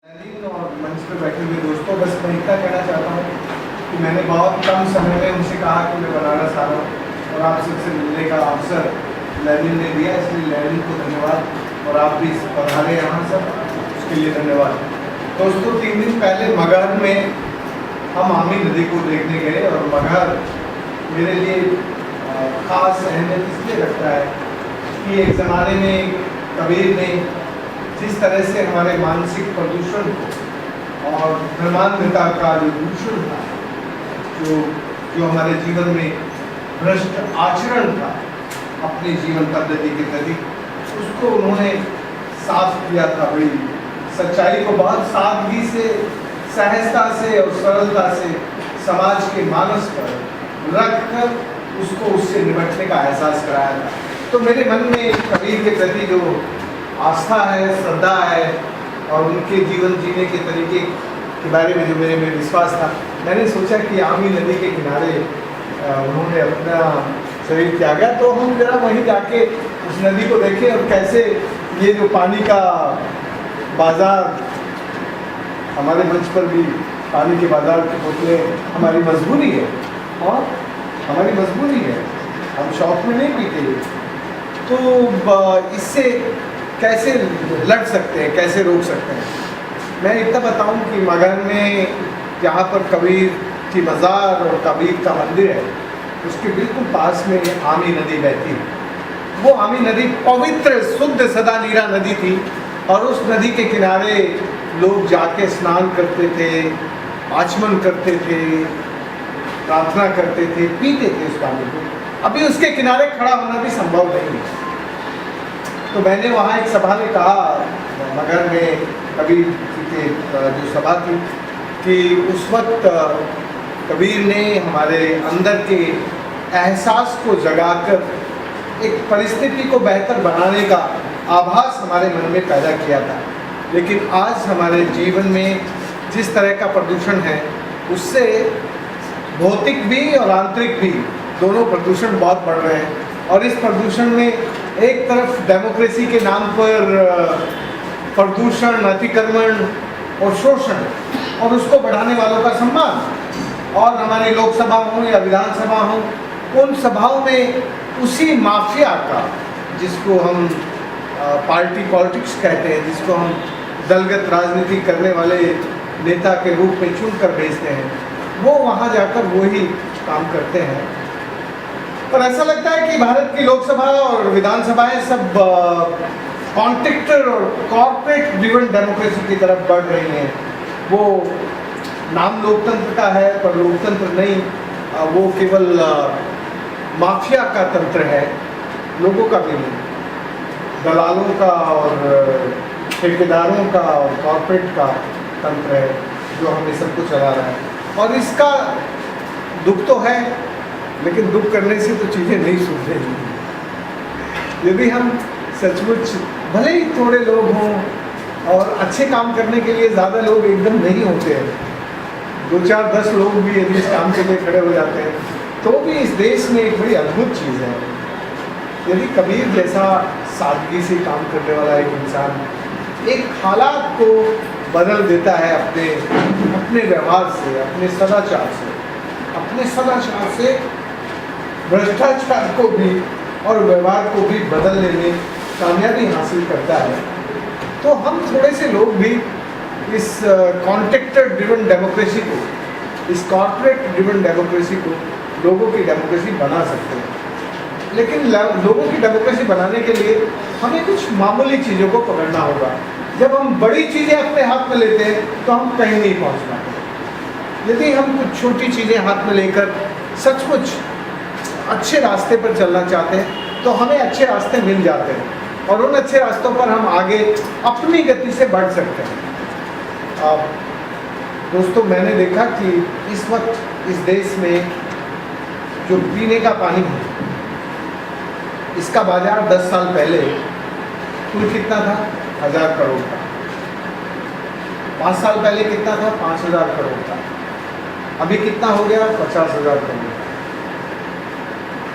नदीम और मंच पर बैठे हुए दोस्तों, बस मैं इतना कहना चाहता हूँ कि मैंने बहुत कम समय में उनसे कहा कि मैं बनारस आ रहा हूँ और आप सबसे मिलने का अवसर लैनिन ने दिया, इसलिए लैनिन को धन्यवाद और आप भी पधारे यहाँ सब, उसके लिए धन्यवाद। दोस्तों, 3 दिन पहले मगहर में हम आमी नदी को देखने गए और मगहर मेरे लिए ख़ास अहमियत इसलिए रखता है कि एक ज़माने में कबीर ने जिस तरह से हमारे मानसिक प्रदूषण को और धर्मांधता का जो दूषण था, जो हमारे जीवन में भ्रष्ट आचरण था अपनी जीवन पद्धति के प्रति, उसको उन्होंने साफ किया था। बड़ी सच्चाई को बहुत सादगी से, सहजता से और सरलता से समाज के मानस पर रख कर उसको उससे निपटने का एहसास कराया था। तो मेरे मन में कबीर के प्रति जो आस्था है, श्रद्धा है और उनके जीवन जीने के तरीके के बारे में जो मेरे में विश्वास था, मैंने सोचा कि आमी नदी के किनारे उन्होंने अपना शरीर त्यागा, तो हम जरा वहीं जाके उस नदी को देखें और कैसे ये जो पानी का बाजार, हमारे मंच पर भी पानी के बाजार की बोतलें हमारी मजबूरी है और हमारी मजबूरी है, हम शौक में नहीं पीते, तो इससे कैसे लड़ सकते हैं, कैसे रोक सकते हैं। मैं इतना बताऊं कि मगहर में जहाँ पर कबीर की मज़ार और कबीर का मंदिर है, उसके बिल्कुल पास में आमी नदी बहती है। वो आमी नदी पवित्र शुद्ध सदा नीरा नदी थी और उस नदी के किनारे लोग जाके स्नान करते थे, आचमन करते थे, प्रार्थना करते थे, पीते थे उस पानी को। अभी उसके किनारे खड़ा होना भी संभव नहीं है। तो मैंने वहाँ एक सभा में कहा, मगहर में कबीर की जो सभा थी, कि उस वक्त कबीर ने हमारे अंदर के एहसास को जगाकर एक परिस्थिति को बेहतर बनाने का आभास हमारे मन में पैदा किया था। लेकिन आज हमारे जीवन में जिस तरह का प्रदूषण है, उससे भौतिक भी और आंतरिक भी दोनों प्रदूषण बहुत बढ़ रहे हैं। और इस प्रदूषण में एक तरफ डेमोक्रेसी के नाम पर प्रदूषण, अतिक्रमण और शोषण और उसको बढ़ाने वालों का सम्मान, और हमारी लोकसभा हो या विधानसभा हो, उन सभाओं में उसी माफिया का, जिसको हम पार्टी पॉलिटिक्स कहते हैं, जिसको हम दलगत राजनीति करने वाले नेता के रूप में चुन कर भेजते हैं, वो वहाँ जाकर वही काम करते हैं। पर ऐसा लगता है कि भारत की लोकसभा और विधानसभाएं सब कॉन्ट्रैक्टर और कॉर्पोरेट ड्रिवन डेमोक्रेसी की तरफ बढ़ रही हैं। वो नाम लोकतंत्र का है पर लोकतंत्र नहीं, वो केवल माफिया का तंत्र है, लोगों का भी नहीं, दलालों का और ठेकेदारों का और कॉर्पोरेट का तंत्र है जो हमें सबको चला रहा है। और इसका दुख तो है, लेकिन दुख करने से तो चीज़ें नहीं सुधरेंगी। यदि हम सचमुच, भले ही थोड़े लोग हों और अच्छे काम करने के लिए ज़्यादा लोग एकदम नहीं होते हैं, 2, 4, 10 लोग भी यदि इस काम के लिए खड़े हो जाते हैं, तो भी इस देश में एक बड़ी अद्भुत चीज़ है। यदि कबीर जैसा सादगी से काम करने वाला एक इंसान एक हालात को बदल देता है अपने व्यवहार से, अपने सदाचार से भ्रष्टाचार को भी और व्यवहार को भी बदलने में कामयाबी हासिल करता है, तो हम थोड़े से लोग भी इस कॉन्ट्रैक्टर ड्रिवन डेमोक्रेसी को, इस कॉर्पोरेट ड्रिवन डेमोक्रेसी को लोगों की डेमोक्रेसी बना सकते हैं। लेकिन लोगों की डेमोक्रेसी बनाने के लिए हमें कुछ मामूली चीज़ों को पकड़ना होगा। जब हम बड़ी चीज़ें अपने हाथ में लेते हैं तो हम कहीं नहीं पहुँच पाते। यदि हम कुछ छोटी चीज़ें हाथ में लेकर सचमुच अच्छे रास्ते पर चलना चाहते हैं, तो हमें अच्छे रास्ते मिल जाते हैं और उन अच्छे रास्तों पर हम आगे अपनी गति से बढ़ सकते हैं। दोस्तों, मैंने देखा कि इस वक्त इस देश में जो पीने का पानी है, इसका बाजार 10 साल पहले कुल कितना था? 1000 करोड़ का। 5 साल पहले कितना था? 5000 करोड़ का। अभी कितना हो गया? 50,000 करोड़।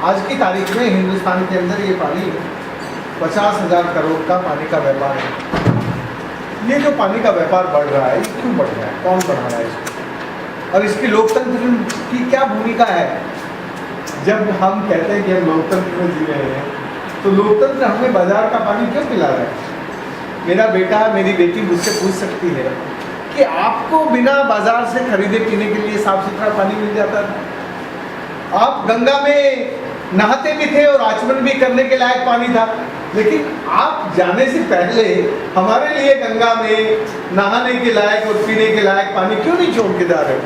आज की तारीख में हिंदुस्तान के अंदर ये पानी 50,000 करोड़ का पानी का व्यापार है। ये जो पानी का व्यापार बढ़ रहा है, ये क्यों बढ़ रहा है, कौन बढ़ा रहा है इसको, और इसकी लोकतंत्र की क्या भूमिका है? जब हम कहते हैं कि हम लोकतंत्र में जी रहे हैं, तो लोकतंत्र हमें बाजार का पानी क्यों पिला रहा है? मेरा बेटा मेरी बेटी मुझसे पूछ सकती है कि आपको बिना बाजार से खरीदे पीने के लिए साफ सुथरा पानी मिल जाता था, आप गंगा में नहाते भी थे और आचमन भी करने के लायक पानी था, लेकिन आप जाने से पहले हमारे लिए गंगा में नहाने के लायक और पीने के लायक पानी क्यों नहीं छोड़ के जा रहे हो?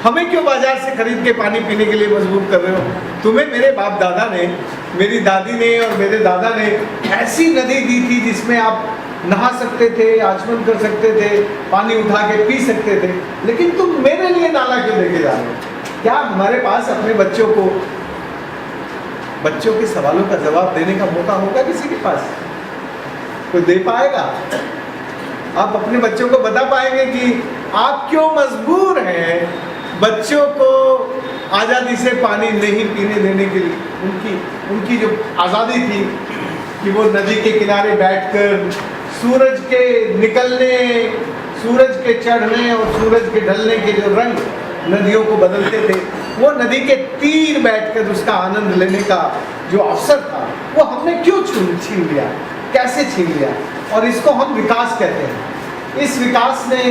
हमें क्यों बाजार से खरीद के पानी पीने के लिए मजबूर कर रहे हो? तुम्हें मेरे बाप दादा ने, मेरी दादी ने और मेरे दादा ने ऐसी नदी दी थी जिसमें आप नहा सकते थे, आचमन कर सकते थे, पानी उठा के पी सकते थे, लेकिन तुम मेरे लिए नाला क्यों लेके जा रहे हो? क्या हमारे पास अपने बच्चों के सवालों का जवाब देने का मौका होगा किसी के पास? कोई दे पाएगा? आप अपने बच्चों को बता पाएंगे कि आप क्यों मजबूर हैं बच्चों को आज़ादी से पानी नहीं पीने देने के लिए? उनकी जो आज़ादी थी कि वो नदी के किनारे बैठकर सूरज के निकलने, सूरज के चढ़ने और सूरज के ढलने के जो रंग नदियों को बदलते थे, वो नदी के तीर बैठकर उसका आनंद लेने का जो अवसर था, वो हमने क्यों छीन लिया? कैसे छीन लिया? और इसको हम विकास कहते हैं। इस विकास ने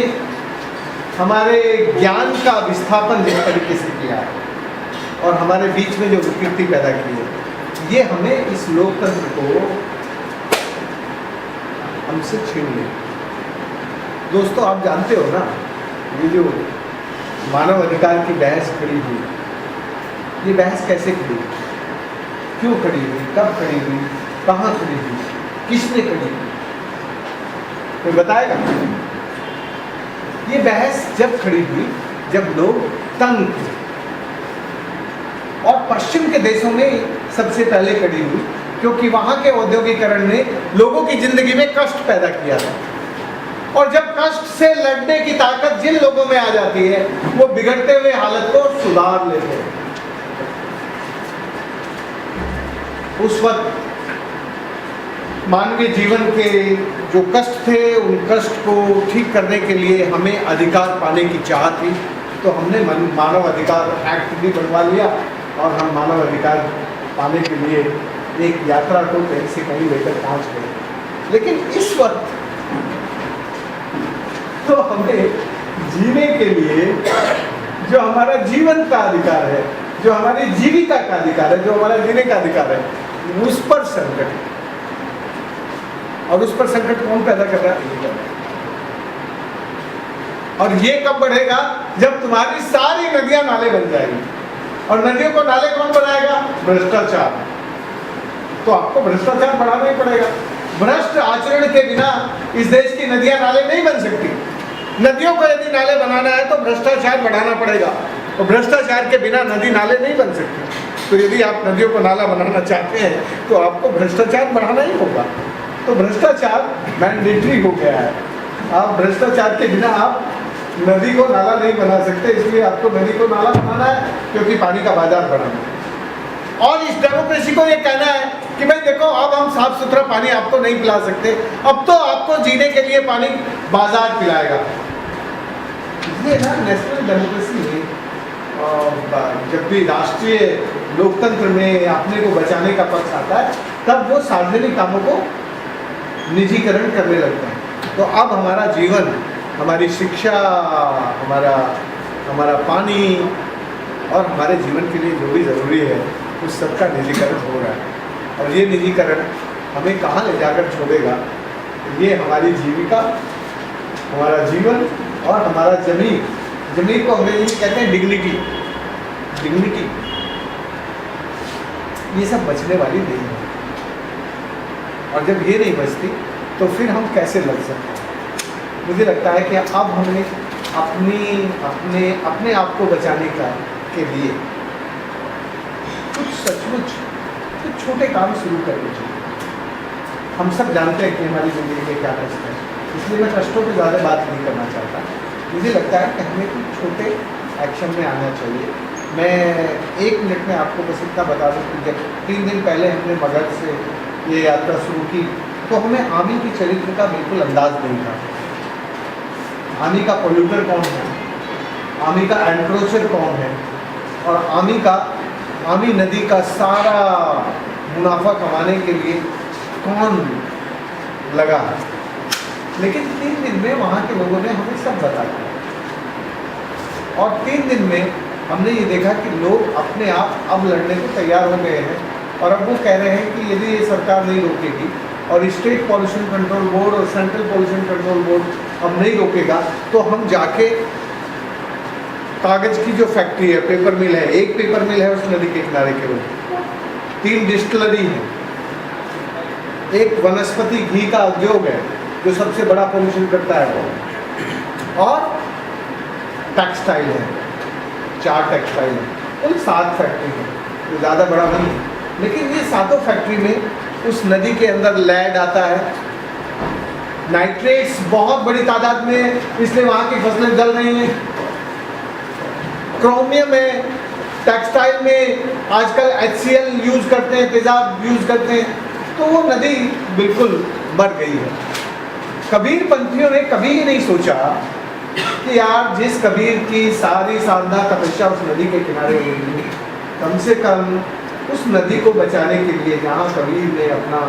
हमारे ज्ञान का विस्थापन जिस तरीके से किया है और हमारे बीच में जो विकृति पैदा की है, ये हमें इस लोकतंत्र को हमसे छीन लिया। दोस्तों, आप जानते हो ना, ये जो मानव अधिकार की बहस खड़ी हुई, ये बहस कैसे खड़ी, क्यों खड़ी हुई, कब खड़ी हुई, कहाँ खड़ी हुई, किसने खड़ी हुई? कोई बताएगा? ये बहस जब खड़ी हुई जब लोग तंग थे, और पश्चिम के देशों में सबसे पहले खड़ी हुई क्योंकि वहां के औद्योगिकरण ने लोगों की जिंदगी में कष्ट पैदा किया था, और जब कष्ट से लड़ने की ताकत जिन लोगों में आ जाती है, वो बिगड़ते हुए हालत को सुधार लेते हैं। उस वक्त मानवीय जीवन के जो कष्ट थे, उन कष्ट को ठीक करने के लिए हमें अधिकार पाने की चाह थी, तो हमने मानव अधिकार एक्ट भी बनवा लिया और हम मानव अधिकार पाने के लिए एक यात्रा को कहीं से कहीं लेकर पहुंच गए। लेकिन इस वक्त तो हमें जीने के लिए जो हमारा जीवन का अधिकार है, जो हमारी जीविका का अधिकार है, जो हमारा जीने का अधिकार है, उस पर संकट है। और उस पर संकट कौन पैदा कर रहा है? और ये कब बढ़ेगा? जब तुम्हारी सारी नदियां नाले बन जाएंगी। और नदियों को नाले कौन बनाएगा? भ्रष्टाचार। तो आपको भ्रष्टाचार बढ़ाना ही पड़ेगा। भ्रष्ट आचरण के बिना इस देश की नदियां नाले नहीं बन सकती। नदियों को यदि नाले बनाना है तो भ्रष्टाचार बढ़ाना पड़ेगा, और भ्रष्टाचार के बिना नदी नाले नहीं बन सकती। तो यदि आप नदियों को नाला बनाना चाहते हैं तो आपको भ्रष्टाचार बढ़ाना ही होगा। तो भ्रष्टाचार मैंडेटरी हो गया है। आप भ्रष्टाचार के बिना आप नदी को नाला नहीं बना सकते, इसलिए आपको नदी को नाला बनाना है, क्योंकि पानी का बाजार बढ़ाना है। और इस डेमोक्रेसी को ये कहना है कि भाई देखो, अब हम साफ सुथरा पानी आपको नहीं पिला सकते, अब तो आपको जीने के लिए पानी बाजार पिलाएगा। ये ना नेशनल डेमोक्रेसी में जब भी राष्ट्रीय लोकतंत्र में अपने को बचाने का पक्ष आता है, तब वो सार्वजनिक कामों को निजीकरण करने लगता है। तो अब हमारा जीवन, हमारी शिक्षा, हमारा पानी और हमारे जीवन के लिए जो भी ज़रूरी है, उस सबका निजीकरण हो रहा है। और ये निजीकरण हमें कहाँ ले जाकर छोड़ेगा? ये हमारी जीविका, हमारा जीवन और हमारा जमीन को अंग्रेजी में कहते हैं डिग्निटी। ये सब बचने वाली नहीं है। और जब ये नहीं बचती तो फिर हम कैसे लड़ सकते हैं? मुझे लगता है कि अब हमें अपने आप को बचाने के लिए कुछ छोटे काम शुरू करने चाहिए। हम सब जानते हैं कि हमारी ज़िंदगी में क्या कष्ट है, इसलिए मैं कष्टों पे ज़्यादा बात नहीं करना चाहता। मुझे लगता है कि हमें कुछ छोटे एक्शन में आना चाहिए। मैं 1 मिनट में आपको बस इतना बता दूं कि जब 3 दिन पहले हमने मगध से ये यात्रा शुरू की, तो हमें आमी के चरित्र का बिल्कुल अंदाज नहीं था। आर्मी का पोल्यूटर कौन है, आर्मी का एनक्रोचर कौन है, और आर्मी नदी का सारा मुनाफा कमाने के लिए कौन लगा। लेकिन 3 दिन में वहाँ के लोगों ने हमें सब बता दिया, और 3 दिन में हमने ये देखा कि लोग अपने आप अब लड़ने को तैयार हो गए हैं, और अब वो कह रहे हैं कि यदि ये सरकार नहीं रोकेगी और स्टेट पॉल्यूशन कंट्रोल बोर्ड और सेंट्रल पॉल्यूशन कंट्रोल बोर्ड अब नहीं रोकेगा, तो हम जाके कागज की जो फैक्ट्री है, पेपर मिल है, एक पेपर मिल है उस नदी के किनारे के ऊपर, 3 डिस्टिलरी है, एक वनस्पति घी का उद्योग है जो सबसे बड़ा पोल्यूशन करता है वो, और टेक्सटाइल है, 4 टेक्सटाइल है, कुल 7 फैक्ट्री है, तो ज़्यादा बड़ा नहीं है। लेकिन ये 7 फैक्ट्री में उस नदी के अंदर लैड आता है, नाइट्रेट्स बहुत बड़ी तादाद में, इसलिए वहाँ की फसलें जल रही हैं, क्रोमियम है, टेक्सटाइल में आजकल HCl यूज़ करते हैं, तेजाब यूज़ करते हैं, तो वो नदी बिल्कुल मर गई है। कबीर पंथियों ने कभी ये नहीं सोचा कि यार जिस कबीर की सारी शानदार तपस्या उस नदी के किनारे हुई, कम से कम उस नदी को बचाने के लिए जहाँ कबीर ने अपना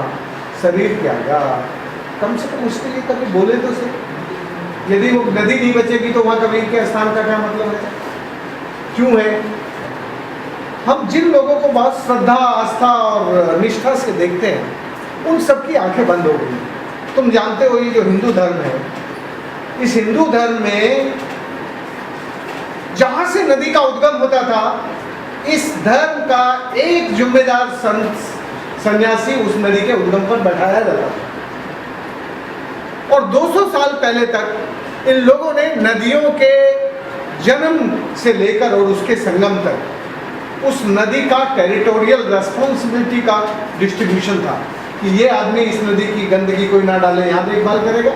शरीर त्यागा, कम से कम उसके लिए कभी बोले तो सही। यदि वो नदी नहीं बचेगी तो वहाँ कबीर के स्थान का क्या मतलब है, क्यों है? हम जिन लोगों को बहुत श्रद्धा, आस्था और निष्ठा से देखते हैं, उन सबकी आंखें बंद हो गई। तुम जानते हो ये जो हिंदू धर्म है, इस हिंदू धर्म में जहां से नदी का उद्गम होता था, इस धर्म का एक जिम्मेदार संत सन्यासी उस नदी के उद्गम पर बैठाया जाता था, और 200 साल पहले तक इन लोगों ने नदियों के जन्म से लेकर और उसके संगम तक उस नदी का टेरिटोरियल रेस्पॉन्सिबिलिटी का डिस्ट्रीब्यूशन था कि ये आदमी इस नदी की गंदगी कोई ना डाले, यहाँ देखभाल करेगा,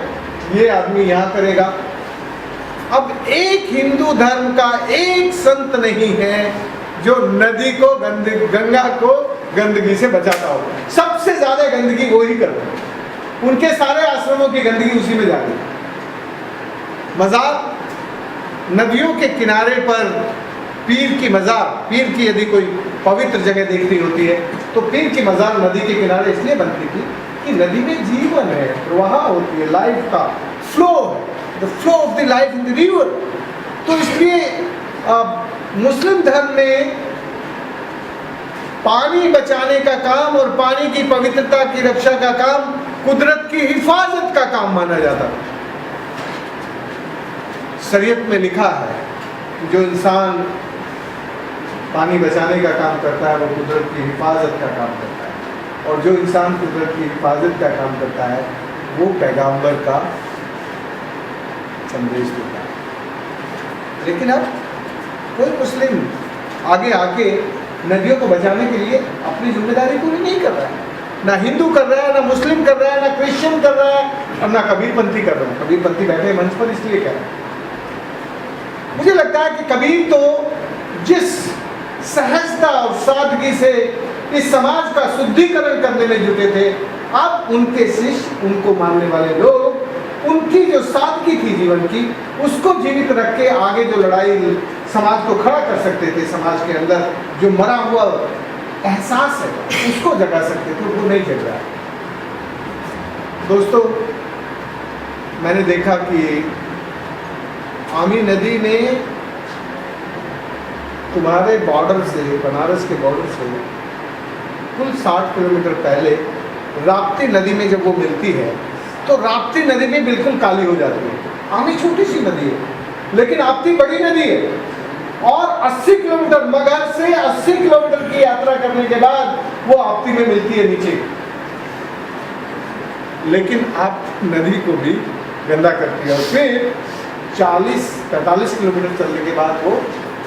ये आदमी यहाँ करेगा। अब एक हिंदू धर्म का एक संत नहीं है जो नदी को गंगा को गंदगी से बचाता हो। सबसे ज्यादा गंदगी वो ही करते हैं, उनके सारे आश्रमों की गंदगी उसी में जाती है। मज़ार, नदियों के किनारे पर पीर की मज़ार, पीर की यदि कोई पवित्र जगह देखनी होती है तो पीर की मज़ार नदी के किनारे इसलिए बनती थी कि नदी में जीवन है, प्रवाह होती है, लाइफ का फ्लो है, the flow of the life in the river. तो इसलिए मुस्लिम धर्म में पानी बचाने का काम और पानी की पवित्रता की रक्षा का काम कुदरत की हिफाजत का काम माना जाता है। शरीयत में लिखा है कि जो इंसान पानी बचाने का काम करता है वो कुदरत की हिफाजत का काम करता है, और जो इंसान कुदरत की हिफाजत का काम करता है वो पैगंबर का संदेश देता है। लेकिन अब कोई मुस्लिम आगे आके नदियों को बचाने के लिए अपनी जिम्मेदारी पूरी नहीं कर रहा है, ना हिंदू कर रहा है, ना मुस्लिम कर रहा है, ना क्रिश्चियन कर रहा है, और ना कबीरपंथी कर रहा है। कबीरपंथी बैठे मंच पर इसलिए कह रहा है। मुझे लगता है कि कबीर तो जिस सहजता और सादगी से इस समाज का शुद्धिकरण करने में जुटे थे, अब उनके शिष्य, उनको मानने वाले लोग, उनकी जो सादगी थी जीवन की, उसको जीवित रख के आगे जो लड़ाई समाज को खड़ा कर सकते थे, समाज के अंदर जो मरा हुआ एहसास है उसको जगा सकते थे, वो नहीं जग रहा है। दोस्तों, मैंने देखा कि आमी नदी ने तुम्हारे बॉर्डर से, बनारस के बॉर्डर से कुल 60 किलोमीटर पहले राप्ती नदी में जब वो मिलती है तो राप्ती नदी भी बिल्कुल काली हो जाती है। आमी छोटी सी नदी है लेकिन राप्ती बड़ी नदी है, और 80 किलोमीटर मगहर से 80 किलोमीटर की यात्रा करने के बाद वो आपती में मिलती है नीचे। लेकिन आप नदी को भी गंदा करती है, और फिर 40-45 किलोमीटर चलने के बाद वो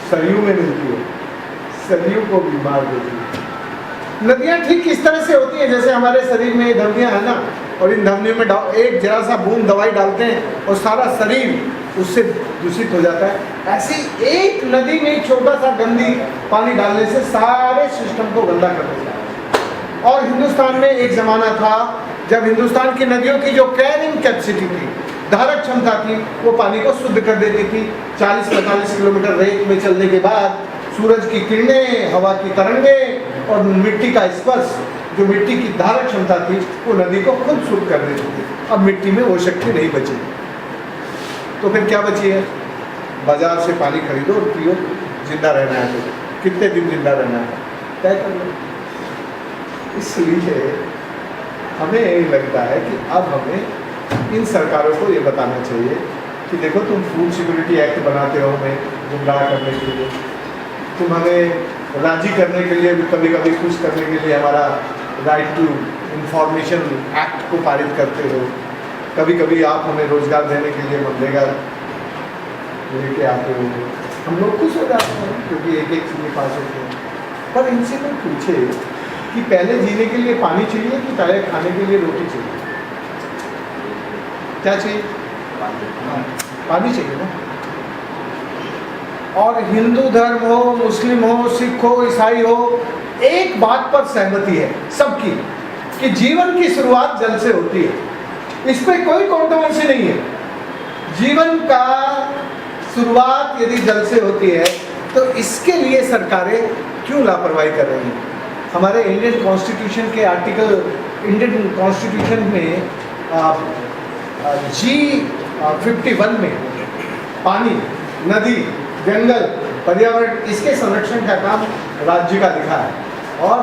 सरयू में मिलती है, सरयू को भी मार देती है। नदियाँ ठीक इस तरह से होती हैं जैसे हमारे शरीर में धमनियाँ हैं ना, और इन धमनियों में एक जरा सा बूंद दवाई डालते हैं और सारा शरीर उससे दूषित हो जाता है। ऐसे एक नदी में छोटा सा गंदी पानी डालने से सारे सिस्टम को गंदा कर देता है। और हिंदुस्तान में एक ज़माना था जब हिंदुस्तान की नदियों की जो कैरिंग कैपेसिटी थी धारक क्षमता थी, वो पानी को शुद्ध कर देती थी। 40-45 किलोमीटर रेत में चलने के बाद सूरज की किरणें, हवा की तरंगें और मिट्टी का स्पर्श, जो मिट्टी की धारक क्षमता थी, वो नदी को खुद शुद्ध कर देती थी। अब मिट्टी में वो शक्ति नहीं बची, तो फिर क्या बची है? बाजार से पानी खरीदो और पियो। जिंदा रहना है तो कितने दिन जिंदा रहना है तय कर लो। इसलिए हमें यही लगता है कि अब हमें इन सरकारों को ये बताना चाहिए कि देखो, तुम फूड सिक्योरिटी एक्ट बनाते हो हमें गुमराह करने के लिए, तुम हमें राजी करने के लिए, कभी कभी खुश करने के लिए हमारा राइट टू इंफॉर्मेशन एक्ट को पारित करते हो, कभी कभी आप हमें रोजगार देने के लिए मनरेगा लेके आते हो। हम लोग खुश हो जाते हैं क्योंकि एक एक चीज़ें पास होती हैं। पर इनसे कोई पूछे कि पहले जीने के लिए पानी चाहिए कि पहले खाने के लिए रोटी चाहिए? क्या चाहिए? पानी चाहिए ना। और हिंदू धर्म हो, मुस्लिम हो, सिख हो, ईसाई हो, एक बात पर सहमति है सबकी कि जीवन की शुरुआत जल से होती है। इस पे कोई कंट्रोवर्सी नहीं है। जीवन का शुरुआत यदि जल से होती है तो इसके लिए सरकारें क्यों लापरवाही कर रही हैं? हमारे इंडियन कॉन्स्टिट्यूशन के आर्टिकल, इंडियन कॉन्स्टिट्यूशन में G51 में पानी, नदी, जंगल, पर्यावरण, इसके संरक्षण का काम राज्य का लिखा है और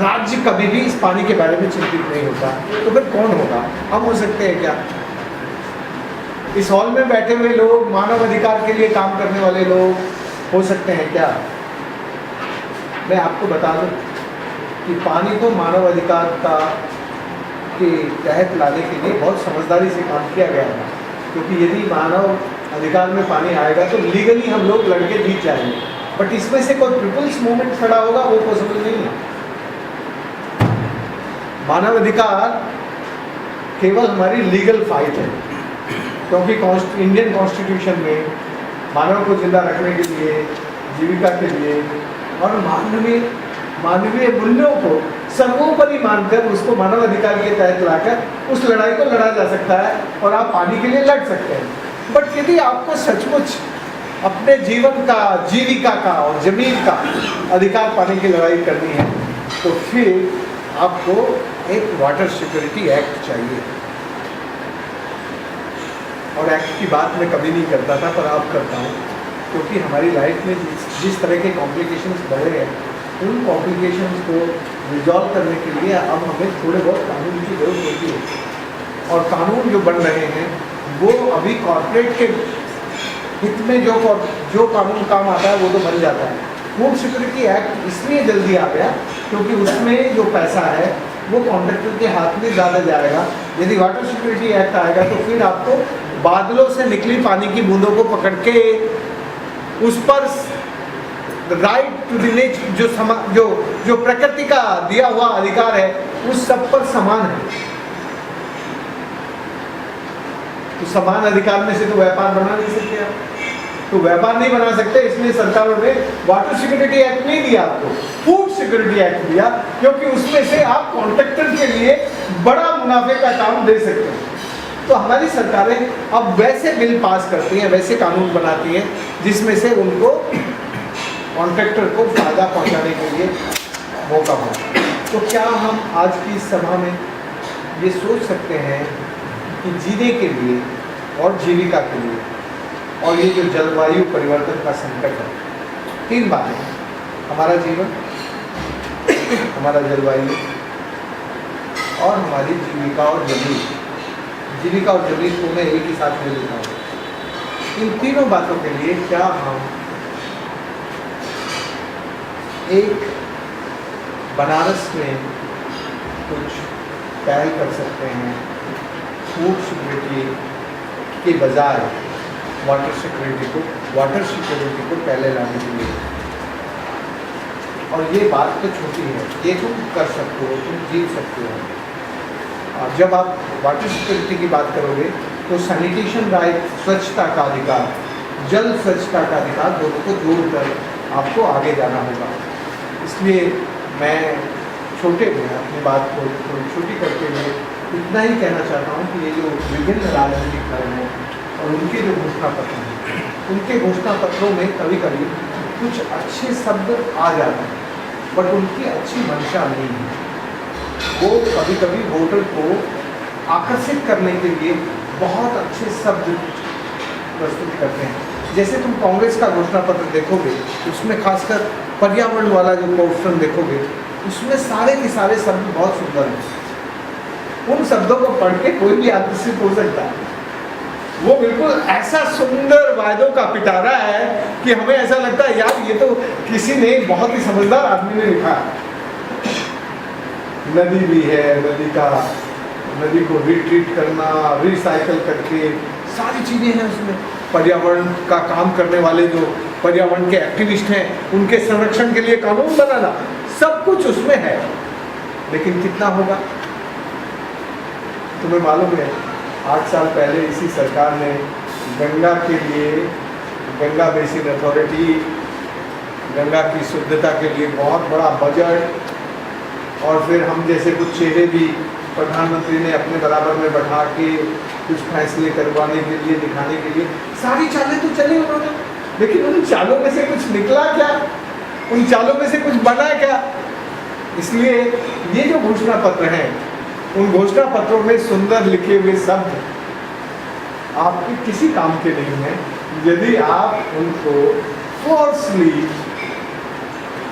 राज्य कभी भी इस पानी के बारे में चिंतित नहीं होता। तो फिर कौन होगा? हम हो सकते हैं क्या? इस हॉल में बैठे हुए लोग, मानव अधिकार के लिए काम करने वाले लोग हो सकते हैं क्या? मैं आपको बता दूं कि पानी को मानव अधिकार का के तहत लाने के लिए बहुत समझदारी से काम किया गया है, क्योंकि यदि मानव अधिकार में पानी आएगा तो लीगली हम लोग लड़के जीत जाएंगे, बट इसमें से कोई पीपुल्स मूवमेंट खड़ा होगा वो पॉसिबल नहीं है। मानव अधिकार केवल हमारी लीगल फाइट है, क्योंकि इंडियन कॉन्स्टिट्यूशन में मानव को जिंदा रखने के लिए, जीविका के लिए और मानवीय मूल्यों को सर्वोपरि मानकर उसको मानव अधिकार के तहत लाकर उस लड़ाई को लड़ा जा सकता है और आप पानी के लिए लड़ सकते हैं। बट यदि आपको सचमुच अपने जीवन का, जीविका का और जमीन का अधिकार पाने की लड़ाई करनी है तो फिर आपको एक वाटर सिक्योरिटी एक्ट चाहिए। और एक्ट की बात मैं कभी नहीं करता था, पर अब करता हूँ, क्योंकि हमारी लाइफ में जिस तरह के कॉम्प्लिकेशंस बढ़े हैं, उन कॉम्प्लिकेशंस को रिजॉल्व करने के लिए अब हमें थोड़े बहुत कानून की जरूरत होती है। और कानून जो बन रहे हैं वो अभी कॉर्पोरेट के हित में जो कानून काम आता है वो तो बन जाता है। फूड सिक्योरिटी एक्ट इसलिए जल्दी आ गया क्योंकि उसमें जो पैसा है वो कॉन्ट्रैक्टर के हाथ में ज़्यादा जाएगा। यदि वाटर सिक्योरिटी एक्ट आएगा तो फिर आपको बादलों से निकली पानी की बूंदों को पकड़ के उस पर राइट टू द नेचर, जो प्रकृति का दिया हुआ अधिकार है उस सब पर समान है। तो समान अधिकार में से तो व्यापार बना नहीं सकते आप, तो व्यापार नहीं बना सकते, इसलिए सरकारों ने वाटर सिक्योरिटी एक्ट नहीं दिया आपको, फूड सिक्योरिटी एक्ट दिया, क्योंकि उसमें से आप कॉन्ट्रैक्टर के लिए बड़ा मुनाफे का काम दे सकते हैं। तो हमारी सरकारें अब वैसे बिल पास करती हैं, वैसे कानून बनाती हैं जिसमें से उनको कॉन्ट्रैक्टर को फायदा पहुंचाने के लिए मौका हो। तो क्या हम आज की इस सभा में ये सोच सकते हैं कि जीने के लिए और जीविका के लिए और ये जो जलवायु परिवर्तन का संकट है, तीन बातें, हमारा जीवन, हमारा जलवायु और हमारी जीविका और जमीन, जीविका और जमीन को मैं एक ही साथ में लेता हूँ। इन तीनों बातों के लिए क्या हम एक बनारस में कुछ पहल कर सकते हैं फूड सिक्योरिटी के बजाय वाटर सिक्योरिटी को पहले लाने के लिए? और ये बात तो छोटी है, ये तुम कर सकते हो, तुम जीत सकते हो। और जब आप वाटर सिक्योरिटी की बात करोगे तो सैनिटेशन राइट, स्वच्छता का अधिकार, जल स्वच्छता का अधिकार, दोनों को जोड़कर आपको आगे जाना होगा। इसलिए मैं छोटे में अपनी बात को थोड़ी छोटी करते हुए इतना ही कहना चाहता हूँ कि ये जो विभिन्न राजनीतिक दल हैं और उनके जो घोषणा पत्र हैं, उनके घोषणा पत्रों में कभी कभी कुछ अच्छे शब्द आ जाते हैं, बट उनकी अच्छी मंशा नहीं है। वो कभी कभी वोटर को आकर्षित करने के लिए बहुत अच्छे शब्द प्रस्तुत करते हैं। जैसे तुम कांग्रेस का घोषणा पत्र देखोगे, उसमें खासकर पर्यावरण वाला जो पोर्शन देखोगे, उसमें सारे के सारे शब्द बहुत सुंदर हैं। उन शब्दों को पढ़ के कोई भी आकर्षित हो सकता है। वो बिल्कुल ऐसा सुंदर वायदों का पिटारा है कि हमें ऐसा लगता है यार ये तो किसी ने बहुत ही समझदार आदमी ने लिखा है। नदी भी है, नदी को रिट्रीट करना, रिसाइकल करके सारी चीज़ें हैं उसमें। पर्यावरण का काम करने वाले जो पर्यावरण के एक्टिविस्ट हैं, उनके संरक्षण के लिए कानून बनाना, सब कुछ उसमें है। लेकिन कितना होगा तुम्हें मालूम है? 8 साल पहले इसी सरकार ने गंगा के लिए, गंगा बेसिन अथॉरिटी, गंगा की शुद्धता के लिए बहुत बड़ा बजट, और फिर हम जैसे कुछ चेहरे भी प्रधानमंत्री ने अपने बराबर में बैठा के कुछ फैसले करवाने के लिए, दिखाने के लिए सारी चालें तो चली उन्होंने, लेकिन उन चालों में से कुछ निकला क्या? उन चालों में से कुछ बना क्या? इसलिए ये जो घोषणा पत्र हैं, उन घोषणा पत्रों में सुंदर लिखे हुए शब्द आपके किसी काम के नहीं हैं यदि आप उनको फोर्सली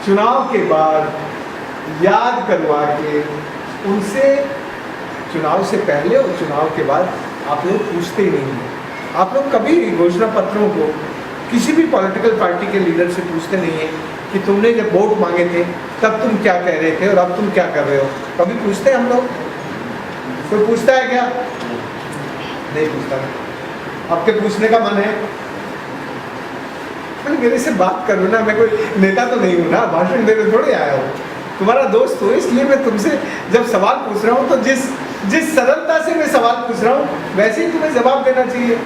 चुनाव के बाद याद करवा के उनसे चुनाव से पहले और चुनाव के बाद आप लोग पूछते ही नहीं हैं। आप लोग कभी घोषणा पत्रों को किसी भी पॉलिटिकल पार्टी के लीडर से पूछते नहीं हैं कि तुमने जब वोट मांगे थे तब तुम क्या कह रहे थे और अब तुम क्या कर रहे हो। कभी पूछते हैं हम लोग? कोई पूछता है क्या? नहीं पूछता ना। आपके पूछने का मन है? मेरे से बात करो ना, मैं कोई नेता तो नहीं हूँ ना, भाषण देने थोड़े आया हूँ। तुम्हारा दोस्त हो, इसलिए मैं तुमसे जब सवाल पूछ रहा हूँ तो जिस सरलता से मैं सवाल पूछ रहा हूँ वैसे ही तुम्हें जवाब देना चाहिए।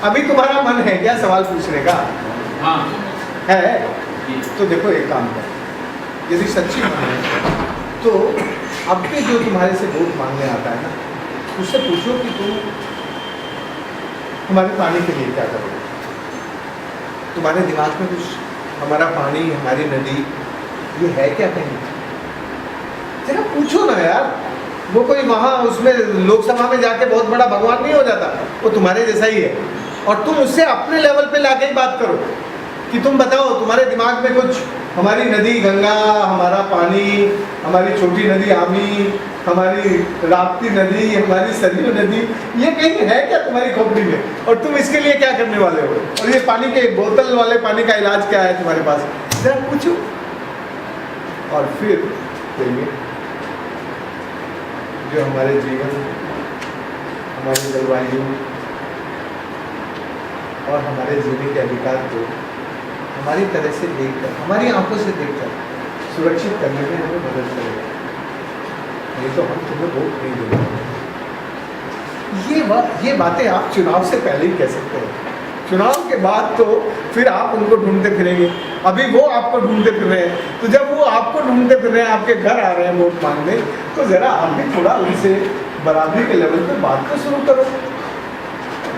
अभी तुम्हारा मन है क्या सवाल पूछने का? हाँ है। तो देखो एक काम करो, यदि सच्ची मन है तो अब के जो तुम्हारे से वोट मांगने आता है ना, उससे पूछो कि तुम हमारे पानी के लिए क्या करोगे। तुम्हारे दिमाग में कुछ हमारा पानी, हमारी नदी ये है क्या कहीं? जरा पूछो ना यार। वो कोई वहाँ उसमें लोकसभा में जाके बहुत बड़ा भगवान नहीं हो जाता, वो तुम्हारे जैसा ही है। और तुम उससे अपने लेवल पे लाके ही बात करो कि तुम बताओ तुम्हारे दिमाग में कुछ हमारी नदी गंगा, हमारा पानी, हमारी छोटी नदी आमी, हमारी राप्ती नदी, हमारी सरयू नदी, ये कहीं है क्या तुम्हारी खोपड़ी में? और तुम इसके लिए क्या करने वाले हो? और ये पानी के बोतल वाले पानी का इलाज क्या है तुम्हारे पास? जरा पूछो। और फिर देखिए जो हमारे जीवन, हमारी जलवायु और हमारे जीने के अधिकार को हमारी तरह से देखकर, हमारी आंखों से देखकर सुरक्षित करने में हमें मदद करेगा। नहीं तो हम तुम्हें वोट नहीं देंगे। ये बातें आप चुनाव से पहले ही कह सकते हैं। चुनाव के बाद तो फिर आप उनको ढूंढते फिरेंगे, अभी वो आपको ढूंढते फिर रहे हैं। तो जब वो आपको ढूंढते फिर रहे हैं, आपके घर आ रहे हैं वोट मांगने, तो ज़रा आप भी थोड़ा उनसे बराबरी के लेवल पे बात तो शुरू करो।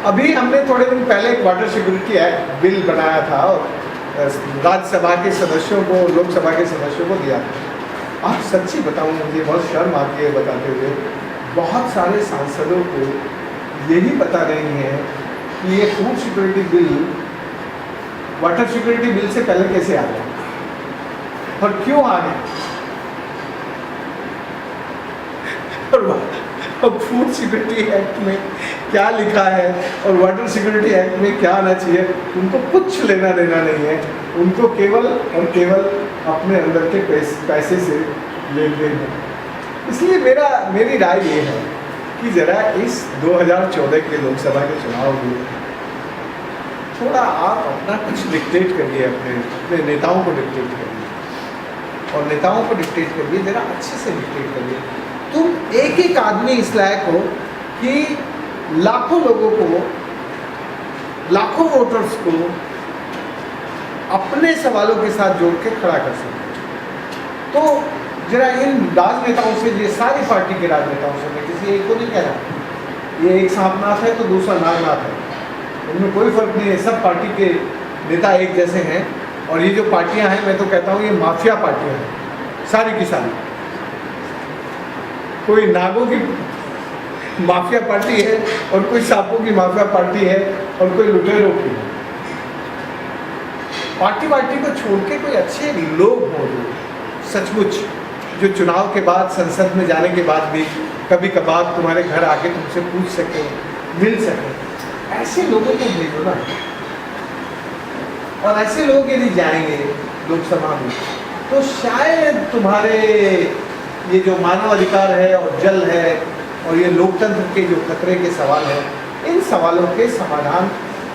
अभी हमने थोड़े दिन पहले एक वाटर सिक्योरिटी एक्ट बिल बनाया था और राज्यसभा के सदस्यों को, लोकसभा के सदस्यों को दिया। आप सच्ची बताऊँ, मुझे बहुत शर्म आती है बताते हुए, बहुत सारे सांसदों को यही पता नहीं है कि ये food security bill water security bill से पहले कैसे आ गया और क्यों आ गया। और फूड सिक्योरिटी एक्ट में क्या लिखा है और वाटर सिक्योरिटी एक्ट में क्या आना चाहिए, उनको कुछ लेना देना नहीं है। उनको केवल और केवल अपने अंदर के पैसे से लेन देन है। इसलिए मेरी राय ये है कि ज़रा इस 2014 के लोकसभा के चुनाव में थोड़ा आप अपना कुछ डिक्टेट करिए, अपने नेताओं को डिक्टेट करिए और नेताओं को डिक्टेट करिए, ज़रा अच्छे से डिक्टेट करिए। तुम एक आदमी इस लायक हो कि लाखों लोगों को, लाखों वोटर्स को अपने सवालों के साथ जोड़ के खड़ा कर सकते। तो जरा इन राजनेताओं से, ये सारी पार्टी के राजनेताओं से, मैं किसी एक को नहीं कह रहा, ये एक सांपनाथ है तो दूसरा नागनाथ है, इनमें कोई फर्क नहीं है, सब पार्टी के नेता एक जैसे हैं। और ये जो पार्टियां हैं, मैं तो कहता हूँ ये माफिया पार्टियां हैं सारी की सारी। कोई नागों की माफिया पार्टी है और कोई सांपों की माफिया पार्टी है और कोई लुटेरों की। पार्टी को छोड़ के कोई अच्छे लोग हों जो सचमुच, जो चुनाव के बाद, संसद में जाने के बाद भी कभी कभार तुम्हारे घर आके तुमसे पूछ सके, मिल सके, ऐसे लोगों को भेजो ना। और ऐसे लोग यदि जाएंगे लोकसभा में तो शायद तुम्हारे ये जो मानव अधिकार है और जल है और ये लोकतंत्र के जो खतरे के सवाल हैं, इन सवालों के समाधान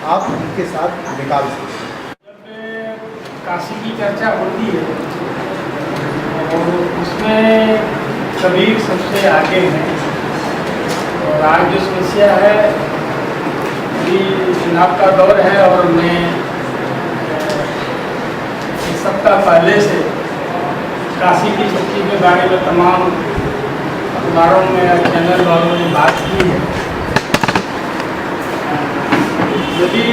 आप उनके साथ निकाल सकते हैं। काशी की चर्चा होती है और उसमें कबीर सबसे आगे हैं। और आज जो समस्या है, अभी चुनाव का दौर है और मैं एक सप्ताह पहले से काशी की शक्ति के बारे में तमाम अखबारों में या चैनल वालों ने बात की है। यदि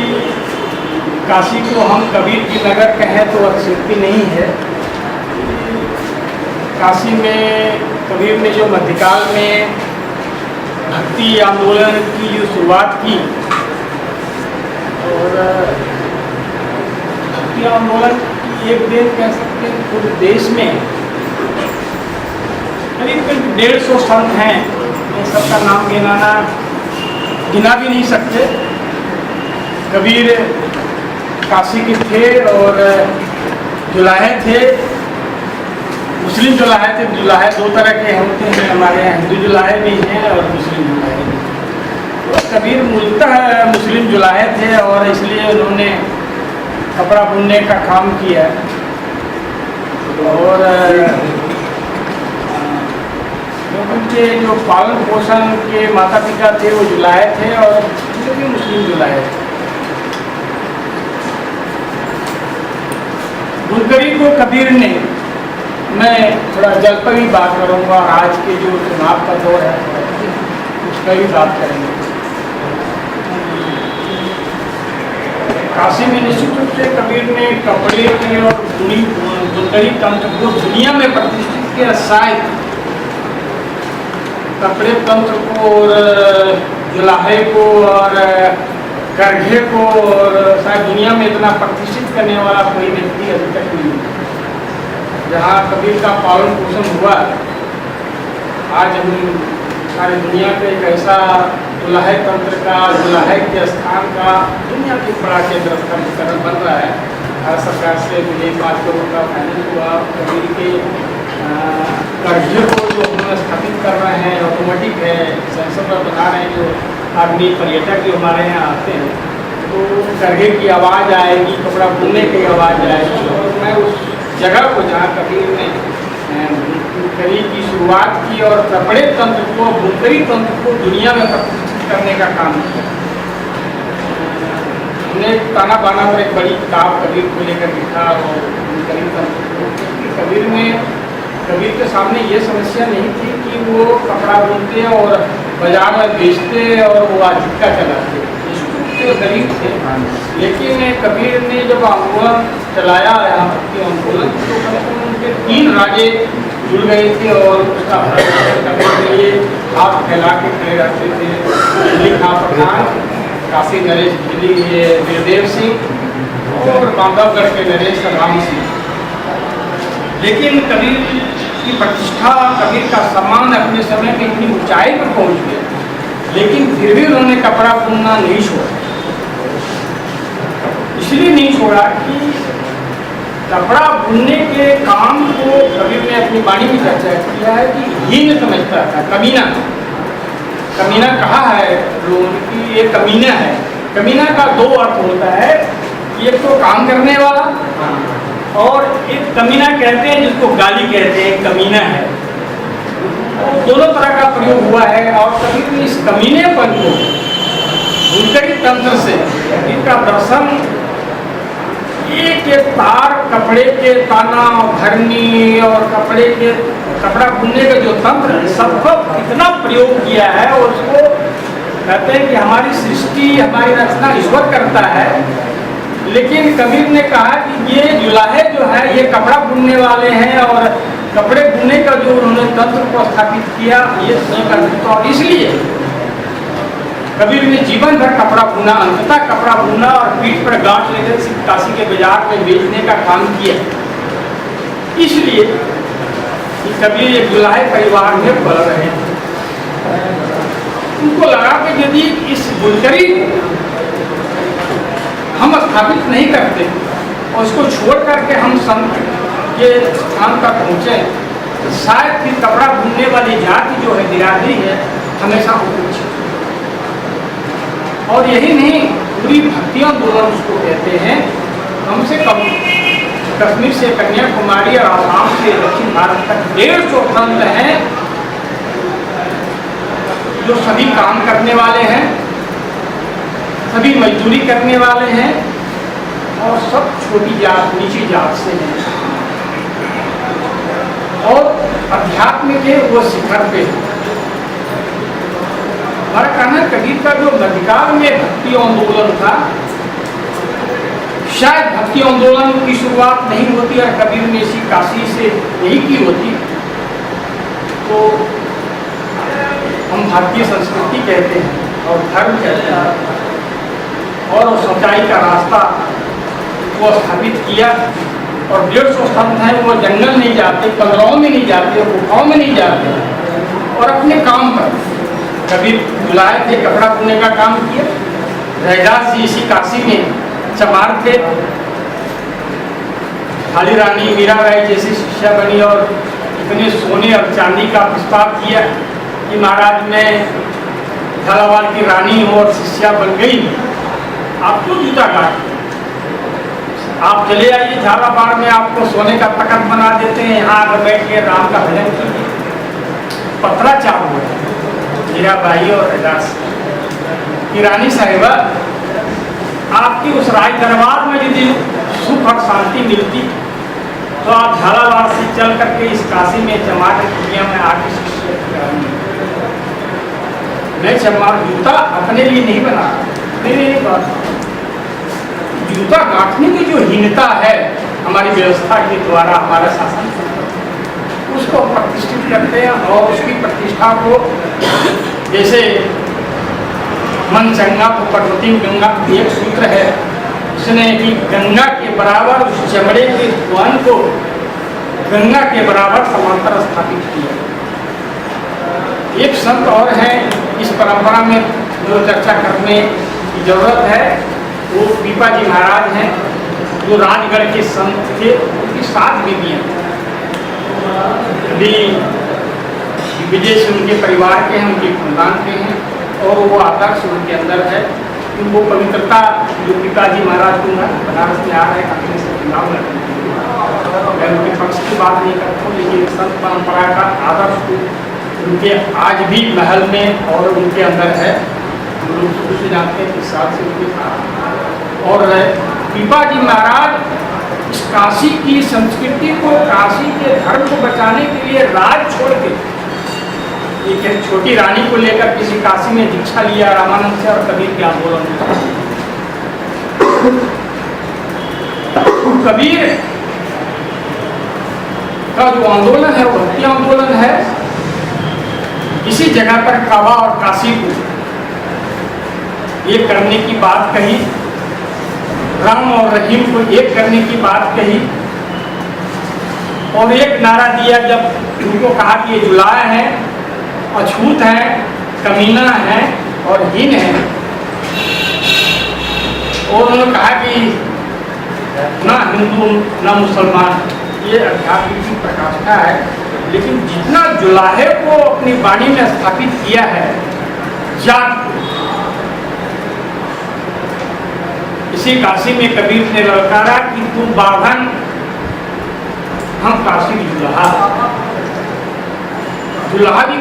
काशी को हम कबीर की नगर कहें तो अतिशयोक्ति नहीं है। काशी में कबीर ने जो मध्यकाल में भक्ति आंदोलन की जो शुरुआत की, और भक्ति आंदोलन की एक दिन कह सकते हैं पूरे देश में करीब 150 संत हैं। इन सबका नाम गिना भी नहीं सकते। कबीर काशी के थे और जुलाहे थे, मुस्लिम जुलाहे थे। जुलाहे दो तरह के होते हैं, हमारे यहाँ हिंदू जुलाहे भी हैं और मुस्लिम जुलाहे भी। तो कबीर मूलतः मुस्लिम जुलाहे थे और इसलिए उन्होंने कपड़ा बुनने का काम किया। और उनके जो पालन पोषण के माता पिता थे वो जुलाहे थे और उनके भी मुस्लिम जुलाहे थे। बुनकरी को कबीर ने, मैं थोड़ा जल पर ही बात करूँगा, आज के जो चुनाव का दौर है उस पर ही बात करेंगे। काशी में निश्चित रूप से कबीर ने कपड़े के और बुनकरी तंत्र को दुनिया में प्रतिष्ठित किया। शायद कपड़े तंत्र को और जुलाहे को और करघे को और शायद दुनिया में इतना प्रतिष्ठित करने वाला कोई व्यक्ति अभी तक नहीं है। जहाँ कबीर का पालन पोषण हुआ, आज हम सारी दुनिया पे एक ऐसा जुलाहे तंत्र का, जुलाहे के स्थान का दुनिया की बड़ा केंद्र स्थान बन रहा है। भारत सरकार से 5 करोड़ का फाइनेंस हुआ। कबीर के कर्जे को जो हम स्थापित कर रहे हैं, ऑटोमेटिक है, सेंसर पर बना रहे हैं। जो आदमी पर्यटक जो हमारे यहाँ आते हैं तो करघे की आवाज़ आएगी, कपड़ा बुनने की आवाज़ आएगी। और मैं उस जगह को जहाँ कबीर ने बुनकरी की शुरुआत की और कपड़े तंत्र को, बुनकरी तंत्र को दुनिया में प्रतिष्ठित करने का काम किया। हमने ताना बाना पर एक बड़ी किताब कबीर को लेकर लिखा और बुनकरी तंत्र को। कबीर के सामने ये समस्या नहीं थी कि वो कपड़ा बुनते और बाजार में बेचते और वो आजीविका चलाते, इसको गरीब थे। लेकिन कबीर ने जब आंदोलन चलाया, यहाँ भक्ति आंदोलन, तो उनके 3 राजे जुड़ गए थे और उसका करने के लिए हाथ फैला के खड़े रहते थे। दिल्ली खां पठान, काशी नरेश दिल्ली वीरदेव सिंह और बांधवगढ़ के नरेश राम सिंह। लेकिन कबीर की प्रतिष्ठा, कबीर का सम्मान अपने समय में इतनी ऊंचाई पर पहुंच गया, लेकिन फिर भी उन्होंने कपड़ा बुनना नहीं छोड़ा। इसलिए नहीं छोड़ा कि कपड़ा बुनने के काम को कबीर ने अपनी वाणी में चर्चा किया है कि हीन समझता था, कमीना। कमीना कहा है लोगों ने कि ये कमीना है। कमीना का 2 अर्थ होता है, एक तो काम करने वाला और एक कमीना कहते हैं जिसको गाली कहते हैं, कमीना है। दोनों तरह का प्रयोग हुआ है। और कबीर ने इस कमीनेपन को बुनकरी तंत्र से, इनका दर्शन एक तार, कपड़े के ताना भरनी और कपड़े के कपड़ा बुनने का जो तंत्र है सबको इतना प्रयोग किया है, और उसको कहते हैं कि हमारी सृष्टि, हमारी रचना ईश्वर करता है। लेकिन कबीर ने कहा कि ये जुलाहे जो है ये कपड़ा बुनने वाले हैं, और कपड़े बुनने का जो उन्होंने तंत्र को स्थापित किया ये स्वयं का, और इसलिए कबीर ने जीवन भर कपड़ा बुना, अंततः कपड़ा बुना और पीठ पर गांठ लेकर काशी के बाजार में बेचने का काम किया। इसलिए कि कबीर एक जुलाहे परिवार में पल रहे हैं। उनको लगा कि यदि इस बुनकरी हम स्थापित नहीं करते और उसको छोड़ करके हम संत के स्थान तक पहुँचे तो शायद फिर कपड़ा बुनने वाली जाति जो है, बिरादरी है, हमेशा उपेक्षित। और यही नहीं, पूरी भक्ति आंदोलन उसको कहते हैं। कम से कम कश्मीर से कन्याकुमारी और आसाम से दक्षिण भारत तक 150 संत हैं जो सभी काम करने वाले हैं, सभी मजदूरी करने वाले हैं, और सब छोटी जात, नीची जात से हैं, और अध्यात्म के वो शिखर पे। हमारा कहना है कबीर का जो मध्यकाल में भक्ति आंदोलन था, शायद भक्ति आंदोलन की शुरुआत नहीं होती और कबीर ने इसी काशी से यही की होती, तो हम भारतीय संस्कृति कहते हैं और धर्म कहते हैं, और सच्चाई का रास्ता वो स्थापित किया। और 150 संत हैं, वो जंगल नहीं जाते, कमरों में नहीं जाते, गुफाओं में नहीं जाते, और अपने काम पर कबीर जुलाहे थे, कपड़ा बुनने का काम किया। रैदास जी इसी काशी में चमार थे। खाली रानी मीराबाई जैसी शिष्या बनी और इतने सोने और चांदी का प्रस्ताव किया कि महाराज मैं झालावाड़ की रानी हूँ और शिष्या बन गई, आप क्यों जूता काट, आप चले आइए झालावाड़ में, आपको सोने का तखत बना देते हैं, यहाँ आकर बैठ के राम का भजन कीजिए। पत्रा चालू है मीराबाई और रैदास की रानी साहिबा, आपकी उस राज दरबार में यदि सुख और शांति मिलती तो आप झालावाड़ से चल करके इस काशी में चमार की दुनिया में आके शिष्य कराएंगे। मैं चमार जूता अपने लिए नहीं बना, मेरी बात, जूता गांठने की जो हीनता है हमारी व्यवस्था के द्वारा, हमारा शासन, उसको प्रतिष्ठित करते हैं, और उसकी प्रतिष्ठा को जैसे मन चंगा तो पर्वती गंगा, एक सूत्र है उसने कि गंगा के बराबर उस चमड़े के द्वान को गंगा के बराबर समांतर स्थापित किया। एक संत और हैं इस परंपरा में जो चर्चा करने की जरूरत है, वो पीपा जी महाराज हैं, जो राजगढ़ के संत थे। उनकी 7 बीवियाँ भी विजय से उनके परिवार के हैं, उनके खानदान के हैं, और वो आदर्श उनके अंदर है। वो पवित्रता जो पिताजी महाराज को बनारस में आ रहे हैं, अपने से चुनाव लड़ने, मैं उनके पक्ष की बात नहीं करता हूँ, लेकिन संत परंपरा का आदर्श उनके आज भी महल में और उनके अंदर है। हम लोग शुरू से जानते हैं किस साल से उनके साथ। और पीपा जी महाराज इस काशी की संस्कृति को, काशी के धर्म को बचाने के लिए राज छोड़ के एक छोटी रानी को लेकर किसी काशी में दीक्षा लिया रामानंद से और कबीर के आंदोलन में। कबीर का जो आंदोलन है वो भक्ति आंदोलन है। इसी जगह पर काबा और काशी को एक करने की बात कही, राम और रहीम को एक करने की बात कही, और एक नारा दिया जब उनको कहा कि ये जुलाहे हैं, अछूत हैं, कमीना हैं और हीन हैं। और उन्होंने कहा कि ना हिंदू ना मुसलमान, ये अध्यात्म की प्रकाष्ठा है, लेकिन जितना जुलाहे को अपनी वाणी में स्थापित किया है जात, इसी काशी में कबीर ने ललकारा कि तू बाभन, हम काशी की जुलाहा। जुलाहा भी